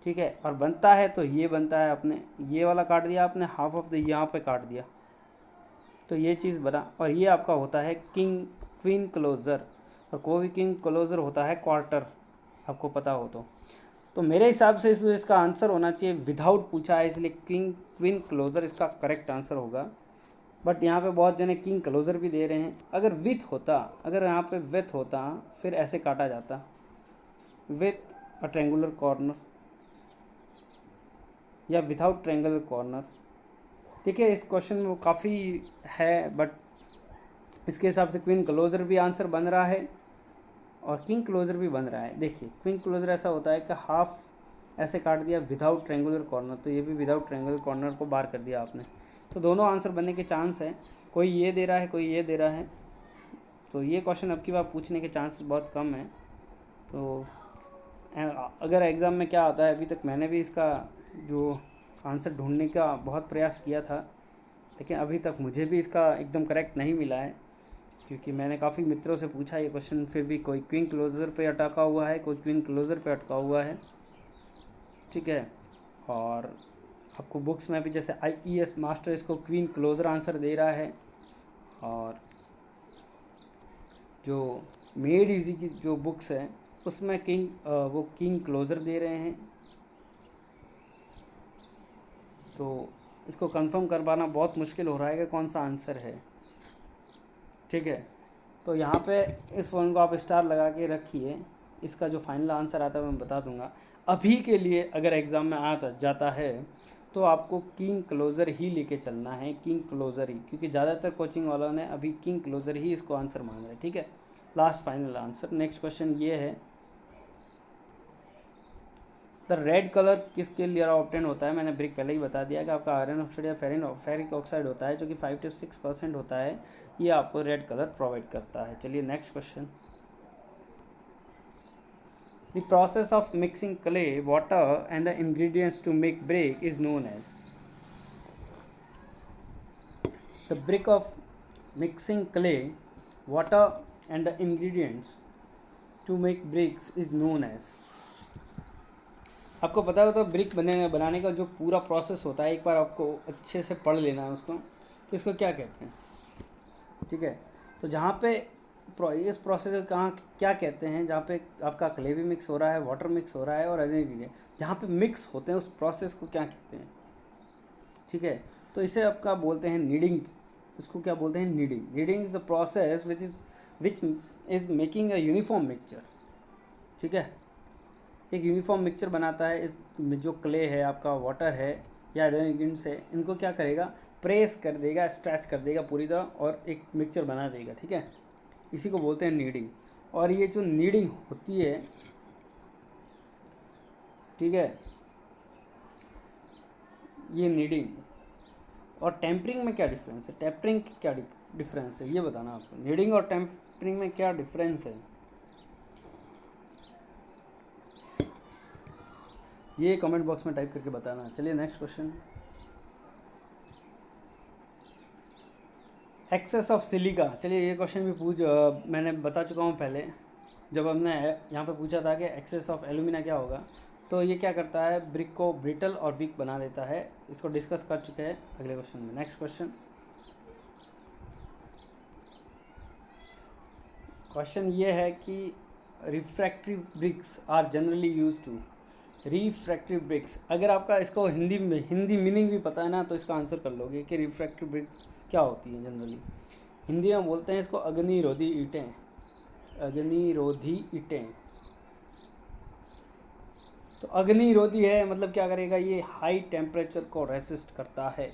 ठीक है, और बनता है तो ये बनता है, आपने ये वाला काट दिया, आपने हाफ ऑफ द यहाँ पे काट दिया, तो ये चीज़ बना, और ये आपका होता है क्वीन क्लोज़र, और कोई भी किंग क्लोज़र होता है क्वार्टर, आपको पता हो तो मेरे हिसाब से इसका आंसर होना चाहिए, विदाउट पूछा है इसलिए क्वीन क्लोज़र इसका करेक्ट आंसर होगा। बट यहाँ पे बहुत जने किंग क्लोज़र भी दे रहे हैं। अगर विथ होता, अगर यहाँ पे विथ होता फिर ऐसे काटा जाता, विथ अ ट्रेंगुलर कॉर्नर या विदाउट ट्रेंगुलर कॉर्नर। देखिए इस क्वेश्चन में वो काफ़ी है, बट इसके हिसाब से क्वीन क्लोज़र भी आंसर बन रहा है और किंग क्लोज़र भी बन रहा है। देखिए क्वीन क्लोज़र ऐसा होता है कि हाफ ऐसे काट दिया विदाउट ट्रेंगुलर कॉर्नर, तो ये भी विदाउट ट्रेंगुलर कॉर्नर को बाहर कर दिया आपने, तो दोनों आंसर बनने के चांस है। कोई ये दे रहा है, कोई ये दे रहा है, तो ये क्वेश्चन अब की बार पूछने के चांस बहुत कम है। तो अगर एग्ज़ाम में क्या आता है, अभी तक मैंने भी इसका जो आंसर ढूंढने का बहुत प्रयास किया था, लेकिन अभी तक मुझे भी इसका एकदम करेक्ट नहीं मिला है, क्योंकि मैंने काफ़ी मित्रों से पूछा ये क्वेश्चन, फिर भी कोई क्वीन क्लोज़र पे अटका हुआ है, कोई क्वीन क्लोज़र पे अटका हुआ है, ठीक है। और आपको बुक्स में भी जैसे IES मास्टर इसको क्वीन क्लोज़र आंसर दे रहा है, और जो मेड इजी की जो बुक्स हैं उसमें वो किंग क्लोज़र दे रहे हैं। तो इसको कंफर्म कर पाना बहुत मुश्किल हो रहा है कि कौन सा आंसर है, ठीक है। तो यहाँ पे इस फ़ोन को आप स्टार लगा के रखिए, इसका जो फाइनल आंसर आता है मैं बता दूंगा। अभी के लिए अगर एग्ज़ाम में आता जाता है तो आपको किंग क्लोज़र ही लेके चलना है, किंग क्लोज़र ही, क्योंकि ज़्यादातर कोचिंग वालों ने अभी किंग क्लोज़र ही इसको आंसर मांग रहे हैं, ठीक है। Last final answer. Next question ये है, द रेड कलर किसके लिए ऑप्टेन होता है। मैंने ब्रिक पहले ही बता दिया कि आपका आयरन ऑक्साइड या फेरिक ऑक्साइड होता है, जो कि 5 से 6% होता है, ये आपको रेड कलर प्रोवाइड करता है। चलिए next question. The process of mixing clay water and the ingredients to make brick is known as. The brick of mixing clay water and the ingredients to make bricks is known as. आपको पता हो तो brick बनाने का जो पूरा process होता है, एक बार आपको अच्छे से पढ़ लेना है उसको कि इसको क्या कहते हैं, ठीक है। तो जहाँ पे इस प्रोसेस को कहाँ क्या कहते हैं, जहाँ पे आपका क्ले भी मिक्स हो रहा है, वाटर मिक्स हो रहा है और अदर इंग्रीडिएंट जहाँ पे मिक्स होते हैं, उस प्रोसेस को क्या कहते हैं, ठीक है। तो इसे आपका बोलते हैं नीडिंग। इसको क्या बोलते हैं, kneading. Kneading is the process which is making a uniform mixture, ठीक है। एक यूनिफॉर्म मिक्सचर बनाता है। इस जो क्ले है, आपका वाटर है या इंग्रेडिएंट्स है, इनको क्या करेगा, प्रेस कर देगा, स्ट्रेच कर देगा पूरी तरह और एक मिक्सचर बना देगा, ठीक है। इसी को बोलते हैं नीडिंग। और ये जो नीडिंग होती है, ठीक है, ये नीडिंग और टेम्परिंग में क्या डिफरेंस है, टेम्परिंग क्या डिफरेंस है, ये बताना आपको। नीडिंग और टेम्परिंग में क्या डिफरेंस है, ये कमेंट बॉक्स में टाइप करके बताना। चलिए next question. Excess of silica. चलिए ये क्वेश्चन भी मैंने बता चुका हूँ पहले, जब हमने यहाँ पे पूछा था कि एक्सेस ऑफ एलुमिना क्या होगा। तो ये क्या करता है, ब्रिक को ब्रिटल और वीक बना देता है। इसको डिस्कस कर चुके हैं अगले क्वेश्चन में। Next question. क्वेश्चन ये है कि refractive bricks are generally use to. Refractive bricks, अगर आपका इसको हिंदी मीनिंग भी पता है ना, तो इसका आंसर कर लोगे कि रिफ्रैक्टिव ब्रिक्स क्या होती है। जनरली हिंदी में बोलते हैं इसको अग्निरोधी ईंटें। अग्निरोधी ईंटें, तो अग्निरोधी है मतलब क्या करेगा, ये हाई टेम्परेचर को रेसिस्ट करता है।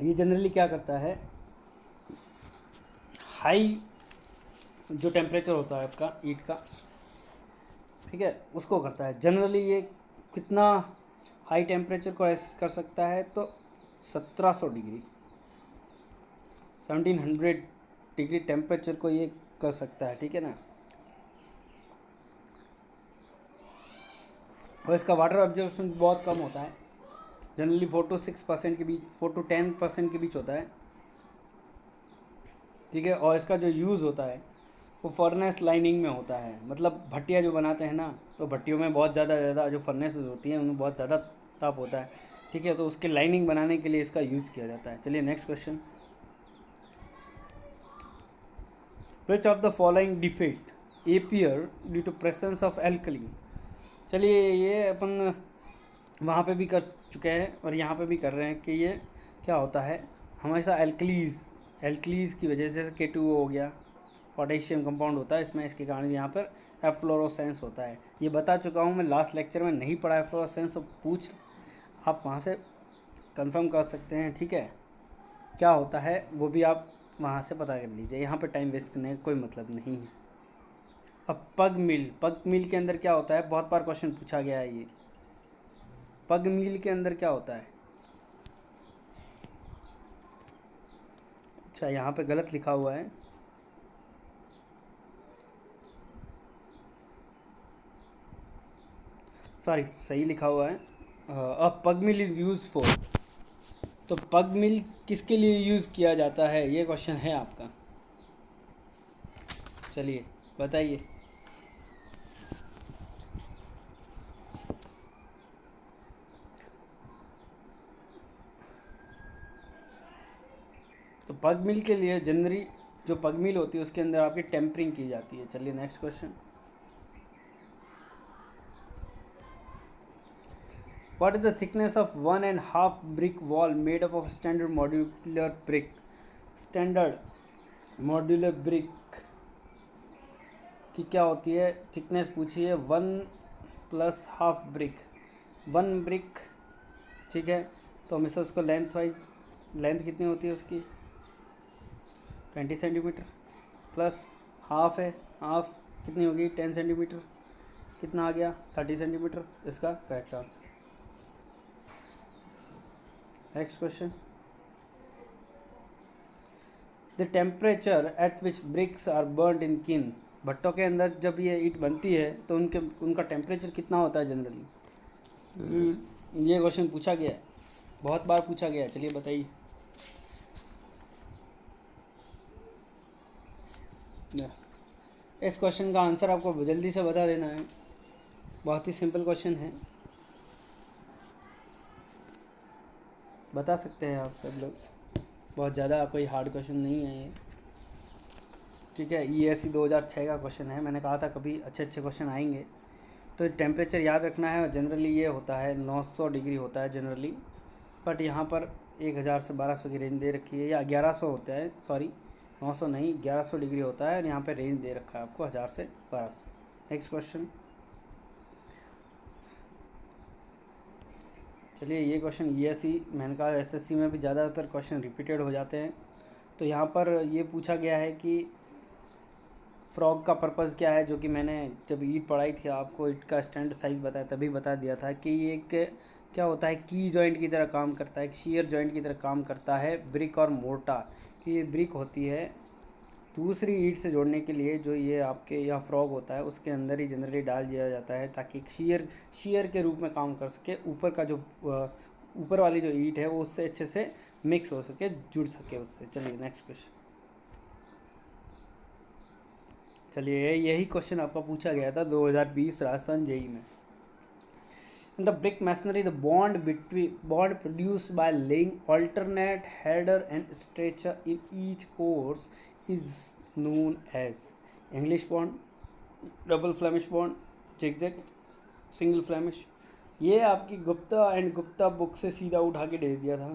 ये जनरली क्या करता है, हाई जो टेम्परेचर होता है आपका ईंट का, ठीक है, उसको करता है। जनरली ये कितना हाई टेम्परेचर को रेसिस्ट कर सकता है, तो 1700 डिग्री, 1700 डिग्री टेम्परेचर को ये कर सकता है, ठीक है ना। और इसका वाटर ऑब्जर्वेशन बहुत कम होता है, जनरली 4 to 6% के बीच, 4 to 10% के बीच होता है, ठीक है। और इसका जो यूज़ होता है वो फर्नेस लाइनिंग में होता है, मतलब भट्टियाँ जो बनाते हैं ना, तो भट्टियों में बहुत ज़्यादा जो फर्नेसेस होती हैं उनमें बहुत ज़्यादा ताप होता है, ठीक है। तो उसके लाइनिंग बनाने के लिए इसका यूज़ किया जाता है। चलिए next question. Which of the following defect appear due to presence of alkali. चलिए ये अपन वहाँ पे भी कर चुके हैं और यहाँ पे भी कर रहे हैं कि ये क्या होता है, हमेशा एल्कलीज़ की वजह से K2O हो गया, पोटेशियम कंपाउंड होता है इसमें, इसके कारण यहाँ पर एफ्लोरोसेंस होता है। ये बता चुका हूँ मैं लास्ट लेक्चर में, नहीं पढ़ा एफ्लोरोसेंस तो पूछ आप वहाँ से कंफर्म कर सकते हैं, ठीक है। क्या होता है वो भी आप वहाँ से पता कर लीजिए, यहाँ पर टाइम वेस्ट करने का कोई मतलब नहीं है। अब पग मिल के अंदर क्या होता है, बहुत बार क्वेश्चन पूछा गया है ये। पग मिल के अंदर क्या होता है, अच्छा यहाँ पे गलत लिखा हुआ है, सॉरी सही लिखा हुआ है, अ पग मिल इज़ यूज फॉर। तो पग मिल किसके लिए यूज़ किया जाता है, ये क्वेश्चन है आपका। चलिए बताइए। तो पग मिल के लिए जनरली जो पग मिल होती है उसके अंदर आपकी टेम्परिंग की जाती है। चलिए next question. What is the thickness of 1.5 brick wall made up of standard modular brick? Standard modular brick की क्या होती है थिकनेस पूछी है, 1+1/2 brick, 1 brick, ठीक है। तो हमेशा उसको लेंथ वाइज, लेंथ कितनी होती है उसकी 20 सेंटीमीटर, प्लस हाफ है, हाफ कितनी होगी 10 सेंटीमीटर, कितना आ गया 30 सेंटीमीटर, इसका correct answer. Next question. The temperature at which bricks are burned in kiln. भट्टों के अंदर जब ये ईंट बनती है तो उनका टेम्परेचर कितना होता है जनरली। ये क्वेश्चन पूछा गया है, बहुत बार पूछा गया है। चलिए बताइए। इस क्वेश्चन का आंसर आपको जल्दी से बता देना है, बहुत ही सिंपल क्वेश्चन है, बता सकते हैं आप सब लोग, बहुत ज़्यादा कोई हार्ड क्वेश्चन नहीं है ये, ठीक है। ESE 2006 का क्वेश्चन है, मैंने कहा था कभी अच्छे अच्छे क्वेश्चन आएंगे। तो टेम्परेचर याद रखना है, जनरली ये होता है 900 डिग्री होता है जनरली, बट यहाँ पर 1000 से 1200 की रेंज दे रखी है, या 1100 होता है, सॉरी 900 नहीं 1100 डिग्री होता है, और यहाँ पे रेंज दे रखा है आपको 1000 से 1200। Next question. चलिए ये क्वेश्चन ESE, मैंने कहा SSC में भी ज़्यादातर क्वेश्चन रिपीटेड हो जाते हैं। तो यहाँ पर ये पूछा गया है कि फ्रॉग का पर्पज़ क्या है, जो कि मैंने जब ईट पढ़ाई थी आपको ईट का स्टैंड साइज़ बताया तभी बता दिया था कि ये एक क्या होता है, की जॉइंट की तरह काम करता है, एक शीयर जॉइंट की तरह काम करता है ब्रिक और मोर्टार। कि ये ब्रिक होती है दूसरी ईंट से जोड़ने के लिए, जो ये आपके यहाँ फ्रॉग होता है उसके अंदर ही जनरली डाल दिया जाता है, ताकि एक शीयर के रूप में काम कर सके, ऊपर का जो ऊपर वाली जो ईंट है वो उससे अच्छे से मिक्स हो सके, जुड़ सके उससे। चलिए नेक्स्ट क्वेश्चन। चलिए यही क्वेश्चन आपका पूछा गया था 2020 राजस्थान JEE में। In the brick masonry, the bond produced by laying alternate header and stretcher in each course is known as English bond, double Flemish bond, zigzag, single Flemish। ये आपकी Gupta and Gupta book से सीधा उठा के दे दिया था,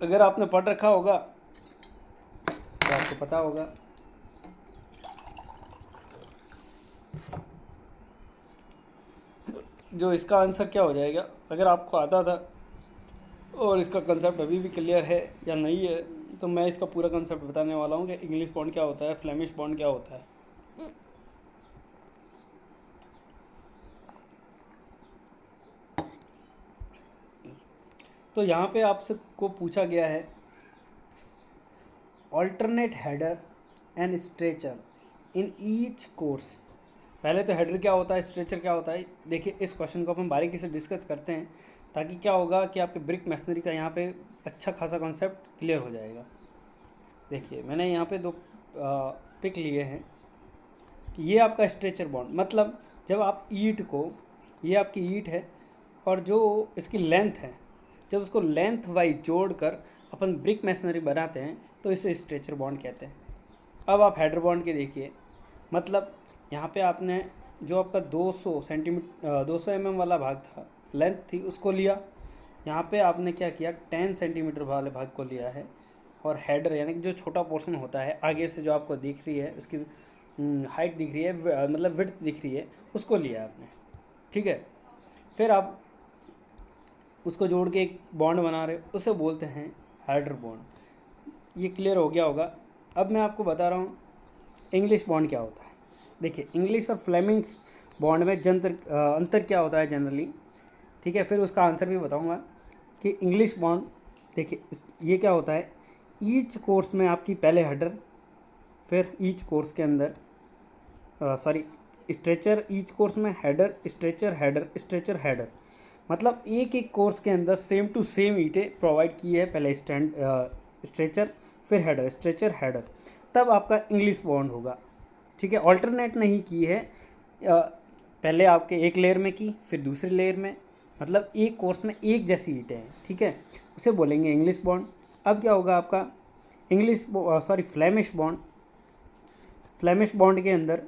अगर आपने पढ़ रखा होगा तो आपको पता होगा। जो इसका आंसर क्या हो जाएगा, अगर आपको आता था और इसका कंसेप्ट अभी भी क्लियर है या नहीं है, तो मैं इसका पूरा कंसेप्ट बताने वाला हूँ कि इंग्लिश बॉन्ड क्या होता है, फ्लेमिश बॉन्ड क्या होता है। तो यहाँ पे आपसे को पूछा गया है alternate header and stretcher in each course. पहले तो हेडर क्या होता है, स्ट्रेचर क्या होता है, देखिए इस क्वेश्चन को अपन बारीकी से डिस्कस करते हैं, ताकि क्या होगा कि आपके ब्रिक मैसनरी का यहाँ पे अच्छा खासा कॉन्सेप्ट क्लियर हो जाएगा। देखिए मैंने यहाँ पे दो पिक लिए हैं कि ये आपका स्ट्रेचर बॉन्ड, मतलब जब आप ईंट को, ये आपकी ईंट है और जो इसकी लेंथ है, जब उसको लेंथ वाइज जोड़ कर अपन ब्रिक मैसनरी बनाते हैं तो इसे स्ट्रेचर बॉन्ड कहते हैं। अब आप हेडर बॉन्ड के देखिए, मतलब यहाँ पे आपने जो आपका 200 सेंटीमीटर 200 mm वाला भाग था, लेंथ थी, उसको लिया, यहाँ पे आपने क्या किया 10 सेंटीमीटर वाले भाग को लिया है, और हेडर यानी कि जो छोटा पोर्शन होता है आगे से जो आपको दिख रही है, उसकी हाइट दिख रही है, मतलब विड्थ दिख रही है, उसको लिया आपने, ठीक है। फिर आप उसको जोड़ के एक बॉन्ड बना रहे हो, उसे बोलते हैं हेडर बॉन्ड। ये क्लियर हो गया होगा। अब मैं आपको बता रहा हूँ इंग्लिश बॉन्ड क्या होता है। देखिए इंग्लिश और फ्लेमिंग्स बॉन्ड में अंतर क्या होता है जनरली, ठीक है। फिर उसका आंसर भी बताऊंगा कि इंग्लिश बॉन्ड, देखिए ये क्या होता है, ईच कोर्स में आपकी पहले हेडर, फिर ईच कोर्स के अंदर स्ट्रेचर ईच कोर्स में header stretcher header stretcher header, मतलब एक एक कोर्स के अंदर सेम टू सेम ईंटें प्रोवाइड की है, पहले स्ट्रेचर फिर हेडर स्ट्रेचर हेडर, तब आपका इंग्लिश बॉन्ड होगा। ठीक है, ऑल्टरनेट नहीं की है, पहले आपके एक लेयर में की फिर दूसरी लेयर में, मतलब एक कोर्स में एक जैसी ईंटें हैं। ठीक है, उसे बोलेंगे इंग्लिश बॉन्ड। अब क्या होगा आपका फ्लैमिश बॉन्ड। फ्लैमिश बॉन्ड के अंदर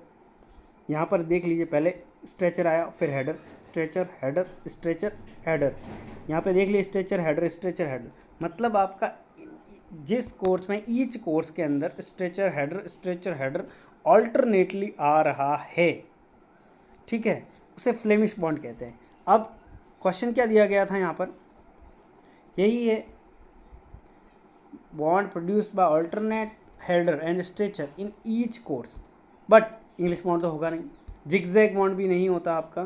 यहाँ पर देख लीजिए, पहले स्ट्रेचर आया फिर header stretcher header stretcher header, यहाँ पे देख लीजिए स्ट्रेचर हेडर, मतलब आपका जिस कोर्स में ईच कोर्स के अंदर स्ट्रेचर हेडर ऑल्टरनेटली आ रहा है। ठीक है, उसे फ्लेमिश बॉन्ड कहते हैं। अब क्वेश्चन क्या दिया गया था यहाँ पर, यही है, bond produced by alternate header and stretcher in each course, but English bond तो होगा नहीं, जिगजैग बॉन्ड भी नहीं होता आपका।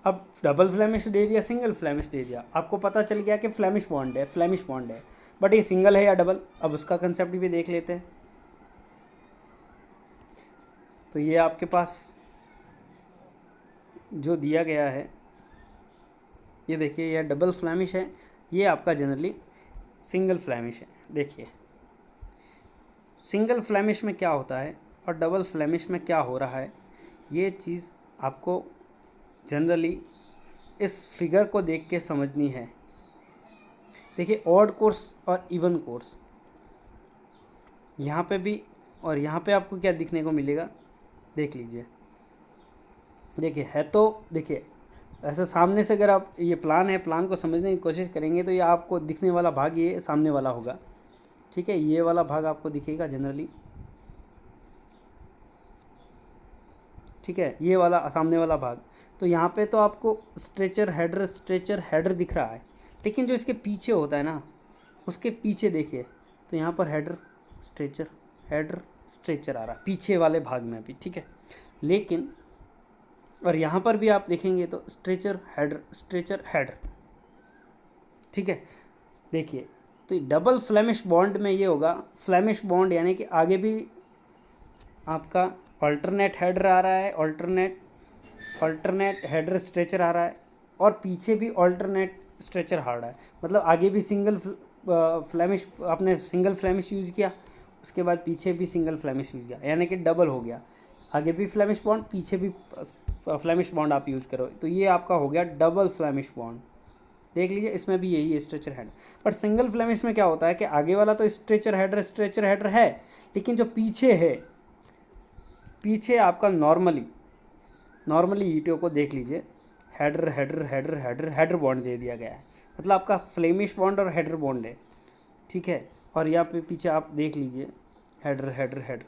अब डबल फ्लेमिश दे दिया, सिंगल फ्लेमिश दे दिया, आपको पता चल गया कि फ्लेमिश बॉन्ड है, बट ये सिंगल है या डबल, अब उसका कंसेप्ट भी देख लेते हैं। तो ये आपके पास जो दिया गया है, ये देखिए, यह डबल फ्लेमिश है, ये आपका जनरली सिंगल फ्लेमिश है। देखिए सिंगल फ्लेमिश में क्या होता है और डबल फ्लेमिश में क्या हो रहा है, ये चीज़ आपको जनरली इस फिगर को देख के समझनी है। देखिए ऑड कोर्स और इवन कोर्स, यहाँ पे भी और यहाँ पे आपको क्या दिखने को मिलेगा, देख लीजिए। देखिए है तो देखिए ऐसे सामने से अगर आप ये प्लान है, प्लान को समझने की कोशिश करेंगे तो ये आपको दिखने वाला भाग ये सामने वाला होगा। ठीक है, ये वाला भाग आपको दिखेगा जनरली। ठीक है, ये वाला सामने वाला भाग, तो यहाँ पे तो आपको स्ट्रेचर हेडर दिख रहा है, लेकिन जो इसके पीछे होता है ना, उसके पीछे देखिए तो यहाँ पर हेडर स्ट्रेचर आ रहा है पीछे वाले भाग में भी। ठीक है, लेकिन और यहाँ पर भी आप देखेंगे तो स्ट्रेचर हेडर। ठीक है, देखिए तो डबल फ्लेमिश बॉन्ड में ये होगा, फ्लेमिश बॉन्ड यानी कि आगे भी आपका अल्टरनेट हेडर आ रहा है, अल्टरनेट हेडर स्ट्रेचर आ रहा है, और पीछे भी अल्टरनेट स्ट्रेचर आ रहा है, मतलब आगे भी सिंगल फ्लेमिश, आपने सिंगल फ्लेमिश यूज़ किया, उसके बाद पीछे भी सिंगल फ्लेमिश यूज़ किया, यानी कि डबल हो गया, आगे भी फ्लेमिश बॉन्ड पीछे भी फ्लेमिश बॉन्ड आप यूज़ करो, तो ये आपका हो गया डबल फ्लेमिश बॉन्ड। देख लीजिए इसमें भी यही है स्ट्रेचर हेडर। पर सिंगल फ्लेमिश में क्या होता है कि आगे वाला तो स्ट्रेचर हेडर है, लेकिन जो पीछे है, पीछे आपका नॉर्मली ईंटों को देख लीजिए, हेडर बॉन्ड दे दिया गया है, मतलब आपका फ्लेमिश बॉन्ड और हेडर बॉन्ड है। ठीक है, और यहाँ पे पीछे आप देख लीजिए हेडर।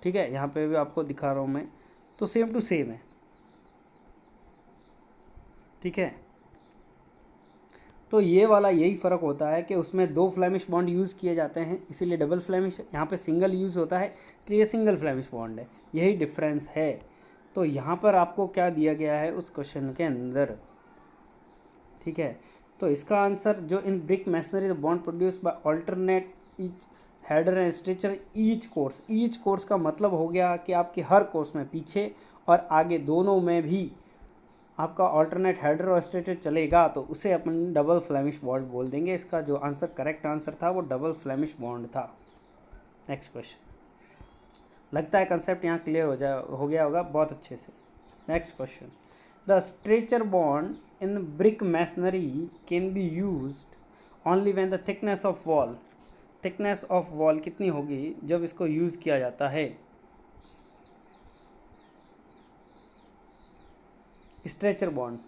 ठीक है, यहाँ पे भी आपको दिखा रहा हूँ मैं, तो सेम टू सेम है। ठीक है, तो ये वाला यही फ़र्क होता है कि उसमें दो फ्लेमिश बॉन्ड यूज़ किए जाते हैं, इसीलिए डबल फ्लेमिश, यहाँ पे सिंगल यूज़ होता है इसलिए सिंगल फ्लेमिश बॉन्ड है, यही डिफरेंस है। तो यहाँ पर आपको क्या दिया गया है उस क्वेश्चन के अंदर। ठीक है, तो इसका आंसर जो इन brick masonry the bond produce by alternate header and stretcher each course का मतलब हो गया कि आपके हर कोर्स में पीछे और आगे दोनों में भी आपका ऑल्टरनेट हेडर और स्ट्रेचर चलेगा, तो उसे अपन डबल फ्लेमिश बॉन्ड बोल देंगे। इसका जो आंसर करेक्ट आंसर था वो डबल फ्लेमिश बॉन्ड था। नेक्स्ट क्वेश्चन, लगता है कंसेप्ट यहाँ क्लियर हो गया होगा बहुत अच्छे से। Next question, the stretcher bond in brick masonry can be used only when the thickness of wall कितनी होगी जब इसको यूज़ किया जाता है। स्ट्रेचर बॉन्ड,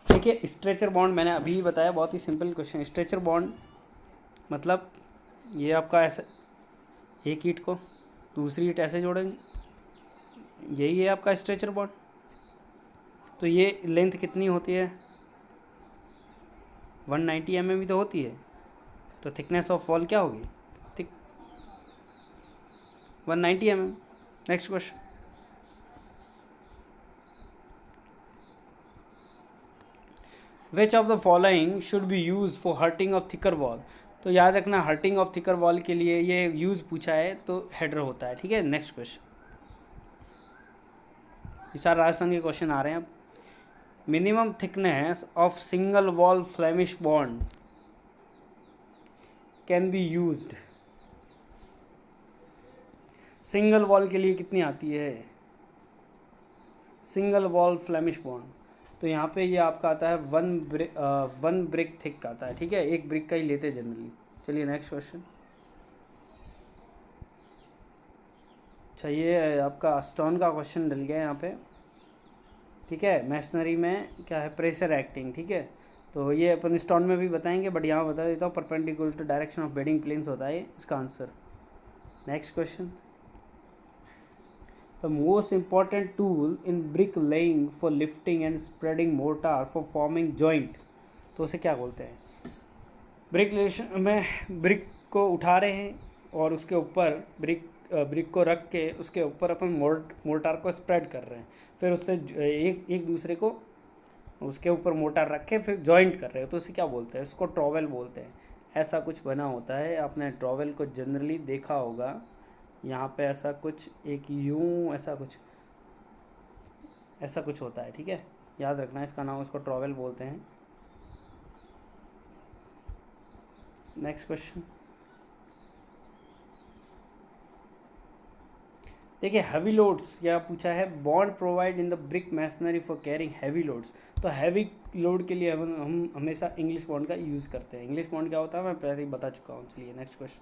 देखिए स्ट्रेचर बॉन्ड मैंने अभी बताया, बहुत ही सिंपल क्वेश्चन। स्ट्रेचर बॉन्ड मतलब ये आपका ऐसे एक ईंट को दूसरी ईंट ऐसे जोड़ेंगे, यही है आपका स्ट्रेचर बॉन्ड। तो ये लेंथ कितनी होती है, 190 mm ही तो होती है, तो थिकनेस ऑफ वॉल क्या होगी, 190 mm। Next question, which of the following should be use for hurting of thicker wall. तो याद रखना हर्टिंग ऑफ थिकर वॉल के लिए ये यूज़ पूछा है तो हेडर होता है। ठीक है, नेक्स्ट क्वेश्चन, ये सारे राजस्थान के क्वेश्चन आ रहे हैं अब। Minimum thickness of single wall Flemish bond can be used. Single wall के लिए कितनी आती है सिंगल वॉल फ्लेमिश बॉन्ड? तो यहाँ पे ये आपका आता है वन ब्रिक थिक का आता है, ठीक है, एक ब्रिक का ही लेते हैं जनरली। चलिए नेक्स्ट क्वेश्चन। अच्छा ये आपका स्टोन का क्वेश्चन डल गया यहाँ पे, ठीक है। मैसनरी में क्या है, प्रेशर एक्टिंग, ठीक है। तो ये अपन स्टोन में भी बताएंगे, बट यहाँ बता देता हूँ, perpendicular to direction of bedding planes होता है इसका answer. Next question. The most important tool in brick laying for lifting and spreading mortar for forming joint, तो उसे क्या बोलते हैं? ब्रिक लेशन में ब्रिक को उठा रहे हैं और उसके ऊपर ब्रिक को रख के उसके ऊपर अपन मोर्टार को स्प्रेड कर रहे हैं, फिर उससे एक दूसरे को उसके ऊपर मोर्टार रख के फिर जॉइंट कर रहे हैं, तो उसे क्या बोलते हैं? उसको ट्रॉवेल बोलते हैं। ऐसा कुछ बना होता है, आपने ट्रॉवेल को जनरली देखा होगा, यहाँ पे ऐसा कुछ एक यूं ऐसा कुछ होता है, ठीक है, याद रखना इसका नाम, उसको ट्रॉवेल बोलते हैं। नेक्स्ट क्वेश्चन देखिए, हैवी लोड्स क्या पूछा है? Bond provide in the brick masonry for carrying heavy loads. तो हैवी लोड के लिए हम हमेशा इंग्लिश बॉन्ड का यूज़ करते हैं। इंग्लिश बॉन्ड क्या होता है मैं पहले ही बता चुका हूँ। चलिए next question.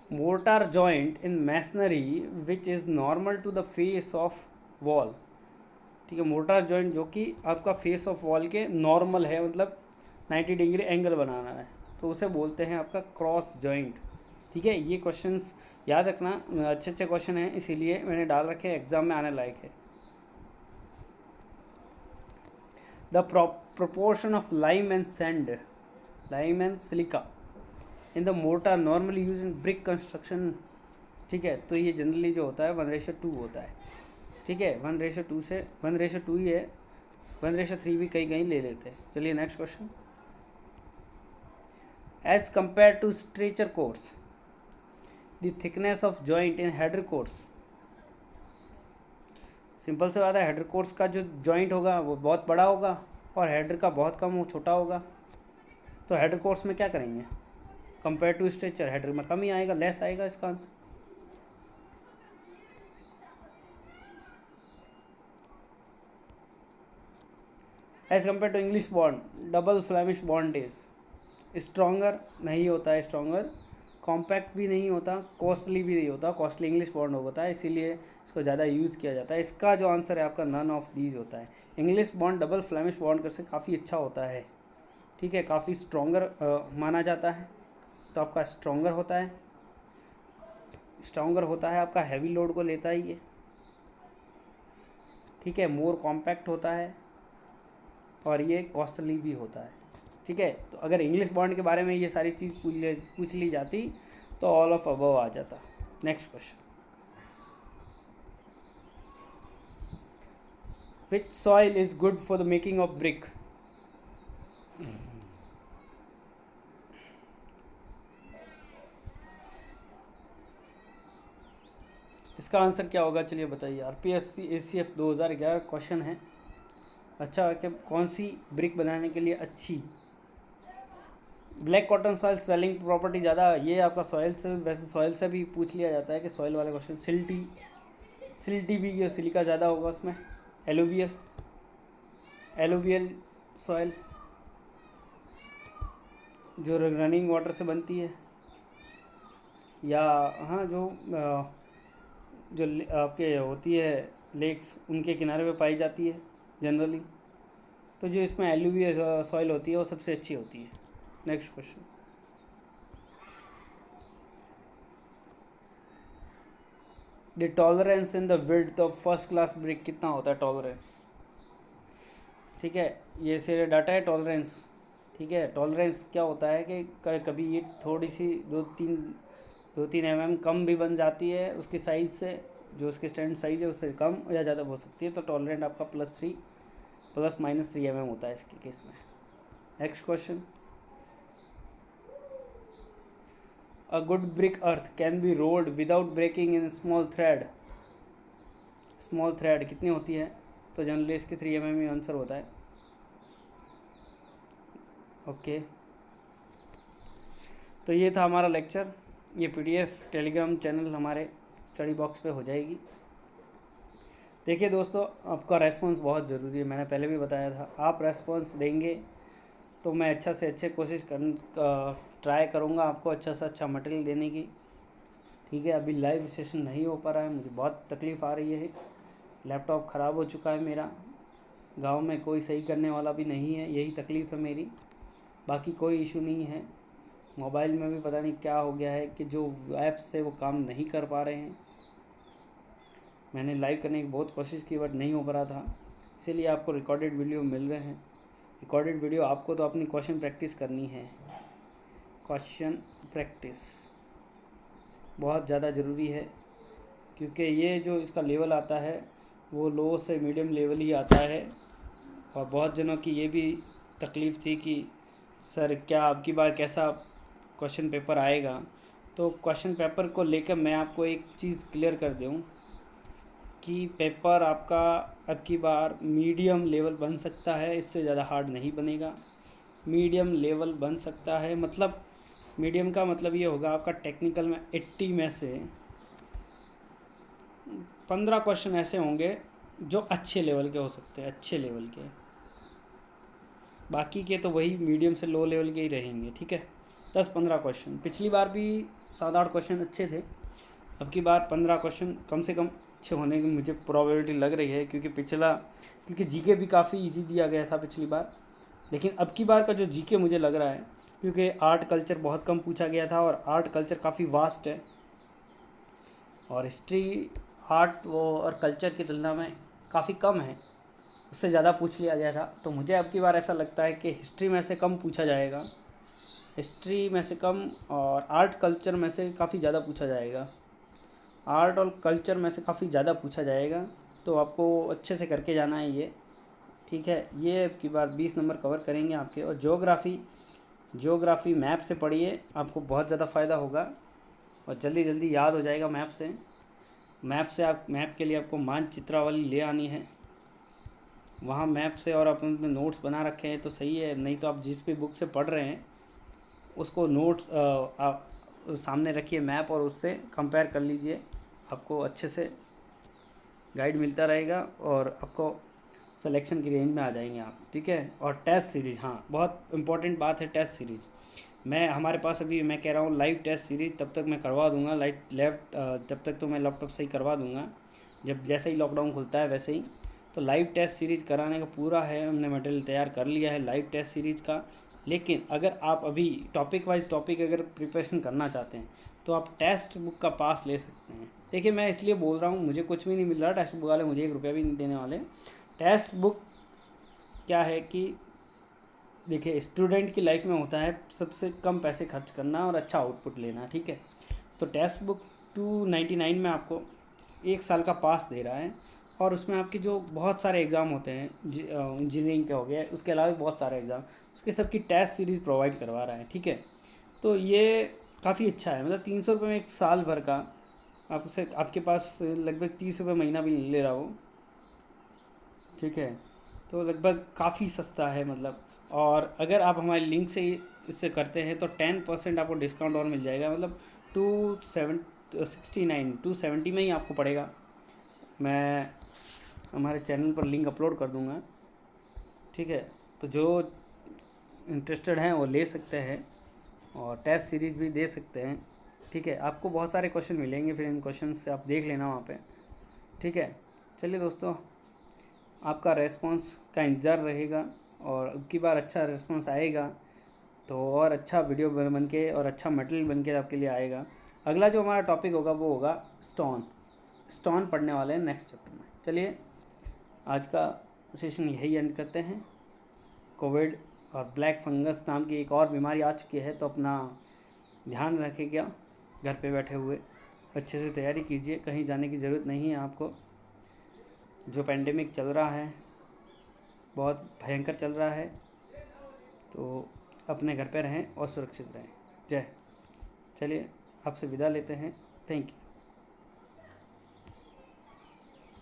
Mortar joint in masonry which is normal to the face of wall, ठीक है। मोर्टार जॉइंट जो कि आपका फेस ऑफ वॉल के नॉर्मल है, मतलब 90 डिग्री एंगल बनाना है, तो उसे बोलते हैं आपका क्रॉस जॉइंट, ठीक है। ये क्वेश्चंस याद रखना, अच्छे अच्छे क्वेश्चन हैं इसीलिए मैंने डाल रखे हैं, एग्जाम में आने लायक है। The proportion of lime and sand, lime and silica in the mortar normally use in brick construction, ठीक है। तो ये जनरली जो होता है 1:2 होता है, ठीक है। 1:2 से 1:2 ही है, 1:3 भी कहीं कहीं ले लेते हैं। चलिए next question. As compare to stretcher course the thickness of joint in header course, simple से बात है, हेडर कोर्स का जो जॉइंट होगा वो बहुत बड़ा होगा और हेडर का बहुत कम छोटा होगा। तो हेडर कोर्स में क्या करेंगे? कंपेयर टू स्ट्रेचर, हेडर में कम ही आएगा, लेस आएगा इसका answer. As compare to English bond double Flemish bond is stronger, नहीं होता है स्ट्रॉन्गर, कॉम्पैक्ट भी नहीं होता, कॉस्टली भी नहीं होता, कॉस्टली इंग्लिश बॉन्ड होता है, इसीलिए इसको ज़्यादा यूज़ किया जाता है। इसका जो आंसर है आपका नन ऑफ दीज होता है। English bond double Flemish bond कर से काफ़ी अच्छा होता है, ठीक है, काफ़ी स्ट्रॉन्गर माना जाता है, तो आपका स्ट्रॉन्गर होता है आपका, हैवी लोड को लेता ही है, ठीक है, मोर कॉम्पैक्ट होता है और ये कॉस्टली भी होता है, ठीक है। तो अगर इंग्लिश बॉन्ड के बारे में ये सारी चीज़ पूछ ली जाती तो ऑल ऑफ अबव आ जाता। Next question. Which soil is good for the making of brick? इसका आंसर क्या होगा? चलिए बताइए। आरपीएससी एसीएफ 2011 क्वेश्चन है। अच्छा कि कौन सी ब्रिक बनाने के लिए अच्छी? Black cotton soil swelling property ज़्यादा, ये आपका सॉइल से, वैसे सॉइल से भी पूछ लिया जाता है कि सॉइल वाले क्वेश्चन। सिल्टी भी सिलिका ज़्यादा होगा उसमें। एलुवियल सॉइल जो रनिंग वाटर से बनती है, या हाँ जो आपके होती है लेक्स, उनके किनारे पे पाई जाती है जनरली, तो जो इसमें एलुवियल सॉइल होती है वो सबसे अच्छी होती है। Next question. The tolerance in the width of first class brick कितना होता है? टॉलरेंस, ठीक है, ये से डाटा है टॉलरेंस, ठीक है। टॉलरेंस क्या होता है कि कभी ये थोड़ी सी 2-3 mm कम भी बन जाती है उसकी साइज़ से, जो उसकी स्टैंड साइज़ है उससे कम या ज़्यादा हो सकती है, तो टॉलरेंट आपका +3 ±3 mm होता है इसके केस में। Next question. A good brick earth can be rolled without breaking in small thread. Small thread कितनी होती है? तो जनरली इसके 3 mm ही आंसर होता है। ओके, तो ये था हमारा लेक्चर। ये PDF टेलीग्राम चैनल हमारे स्टडी बॉक्स पे हो जाएगी। देखिए दोस्तों, आपका रेस्पॉन्स बहुत ज़रूरी है, मैंने पहले भी बताया था। आप रेस्पॉन्स देंगे तो मैं अच्छा से अच्छे कोशिश ट्राई करूँगा आपको अच्छा से अच्छा मटेरियल देने की। ठीक है, अभी लाइव सेशन नहीं हो पा रहा है, मुझे बहुत तकलीफ़ आ रही है। लैपटॉप ख़राब हो चुका है मेरा, गांव में कोई सही करने वाला भी नहीं है, यही तकलीफ़ है मेरी, बाकी कोई इशू नहीं है। मोबाइल में भी पता नहीं क्या हो गया है कि जो ऐप्स थे वो काम नहीं कर पा रहे हैं। मैंने लाइव करने की बहुत कोशिश की बट नहीं हो पा रहा था, इसीलिए आपको रिकॉर्डेड वीडियो मिल रहे हैं। रिकॉर्डेड वीडियो आपको तो अपनी क्वेश्चन प्रैक्टिस करनी है। क्वेश्चन प्रैक्टिस बहुत ज़्यादा ज़रूरी है, क्योंकि ये जो इसका लेवल आता है वो लो से मीडियम लेवल ही आता है। और बहुत जनों की ये भी तकलीफ़ थी कि सर क्या आपकी बार कैसा क्वेश्चन पेपर आएगा। तो क्वेश्चन पेपर को लेकर मैं आपको एक चीज़ क्लियर कर दूँ कि पेपर आपका अब की बार मीडियम लेवल बन सकता है, इससे ज़्यादा हार्ड नहीं बनेगा। मीडियम लेवल बन सकता है, मतलब मीडियम का मतलब ये होगा आपका टेक्निकल में 80 में से 15 क्वेश्चन ऐसे होंगे जो अच्छे लेवल के हो सकते हैं, अच्छे लेवल के। बाकी के तो वही मीडियम से लो लेवल के ही रहेंगे। ठीक है, 10-15 क्वेश्चन। पिछली बार भी 7-8 क्वेश्चन अच्छे थे, अब की बार 15 क्वेश्चन कम से कम अच्छे होने की मुझे प्रोबेबिलिटी लग रही है, क्योंकि जीके भी काफ़ी इजी दिया गया था पिछली बार। लेकिन अब की बार का जो जीके मुझे लग रहा है, क्योंकि आर्ट कल्चर बहुत कम पूछा गया था और आर्ट कल्चर काफ़ी वास्ट है, और हिस्ट्री आर्ट वो और कल्चर की तुलना में काफ़ी कम है, उससे ज़्यादा पूछ लिया गया था। तो मुझे अब की बार ऐसा लगता है कि हिस्ट्री में से कम पूछा जाएगा, हिस्ट्री में से कम, और आर्ट कल्चर में से काफ़ी ज़्यादा पूछा जाएगा। आर्ट और कल्चर में से काफ़ी ज़्यादा पूछा जाएगा, तो आपको अच्छे से करके जाना है ये। ठीक है, ये अब की बार 20 नंबर कवर करेंगे आपके। और ज्योग्राफ़ी मैप से पढ़िए, आपको बहुत ज़्यादा फ़ायदा होगा और जल्दी जल्दी याद हो जाएगा मैप से। मैप के लिए आपको मानचित्रावली ले आनी है, वहाँ मैप से, और अपने अपने नोट्स बना रखे हैं तो सही है, नहीं तो आप जिस भी बुक से पढ़ रहे हैं उसको नोट्स आप सामने रखिए मैप, और उससे कंपेयर कर लीजिए, आपको अच्छे से गाइड मिलता रहेगा और आपको सिलेक्शन की रेंज में आ जाएंगे आप। ठीक है, और टेस्ट सीरीज़, हाँ बहुत इंपॉर्टेंट बात है टेस्ट सीरीज़। हमारे पास अभी मैं कह रहा हूँ लाइव टेस्ट सीरीज़ तब तक मैं करवा दूँगा, तब तक तो मैं लैपटॉप से ही करवा दूँगा, जब जैसे ही लॉकडाउन खुलता है वैसे ही। तो लाइव टेस्ट सीरीज़ कराने का पूरा है, हमने मटेरियल तैयार कर लिया है लाइव टेस्ट सीरीज़ का। लेकिन अगर आप अभी टॉपिक वाइज टॉपिक अगर प्रिपरेशन करना चाहते हैं तो आप टेक्स्ट बुक का पास ले सकते हैं। देखिए मैं इसलिए बोल रहा हूँ, मुझे कुछ भी नहीं मिल रहा, टेक्स्ट बुक वाले मुझे 1 रुपया भी नहीं देने वाले। टेक्स्ट बुक क्या है कि देखिए स्टूडेंट की लाइफ में होता है सबसे कम पैसे खर्च करना और अच्छा आउटपुट लेना। ठीक है, तो टेक्स्ट बुक 299 में आपको 1 साल का पास दे रहा है, और उसमें आपके जो बहुत सारे एग्ज़ाम होते हैं, इंजीनियरिंग के हो गए, उसके अलावा भी बहुत सारे एग्ज़ाम, उसके सबकी टेस्ट सीरीज़ प्रोवाइड करवा रहा है। ठीक है, तो ये काफ़ी अच्छा है, मतलब 300 रुपये में 1 साल भर का आपके पास लगभग 30 रुपये महीना भी नहीं ले रहा वो। ठीक है, तो लगभग काफ़ी सस्ता है मतलब। और अगर आप हमारे लिंक से इससे करते हैं तो 10% आपको डिस्काउंट और मिल जाएगा, मतलब 270 में ही आपको पड़ेगा। मैं हमारे चैनल पर लिंक अपलोड कर दूंगा। ठीक है, तो जो इंटरेस्टेड हैं वो ले सकते हैं और टेस्ट सीरीज़ भी दे सकते हैं। ठीक है, आपको बहुत सारे क्वेश्चन मिलेंगे, फिर इन क्वेश्चन से आप देख लेना वहाँ पे। ठीक है, चलिए दोस्तों, आपका रेस्पॉन्स का इंतज़ार रहेगा, और अब की बार अच्छा रेस्पॉन्स आएगा तो और अच्छा वीडियो बन के और अच्छा मटेरियल बन के आपके लिए आएगा। अगला जो हमारा टॉपिक होगा वो होगा स्टोन पढ़ने वाले हैं नेक्स्ट चैप्टर में। चलिए आज का सेशन यही एंड करते हैं। कोविड और ब्लैक फंगस नाम की एक और बीमारी आ चुकी है, तो अपना ध्यान रखिएगा, घर पे बैठे हुए अच्छे से तैयारी कीजिए, कहीं जाने की ज़रूरत नहीं है आपको। जो पेंडेमिक चल रहा है बहुत भयंकर चल रहा है, तो अपने घर पे रहें और सुरक्षित रहें। चलिए आपसे विदा लेते हैं। Thank you.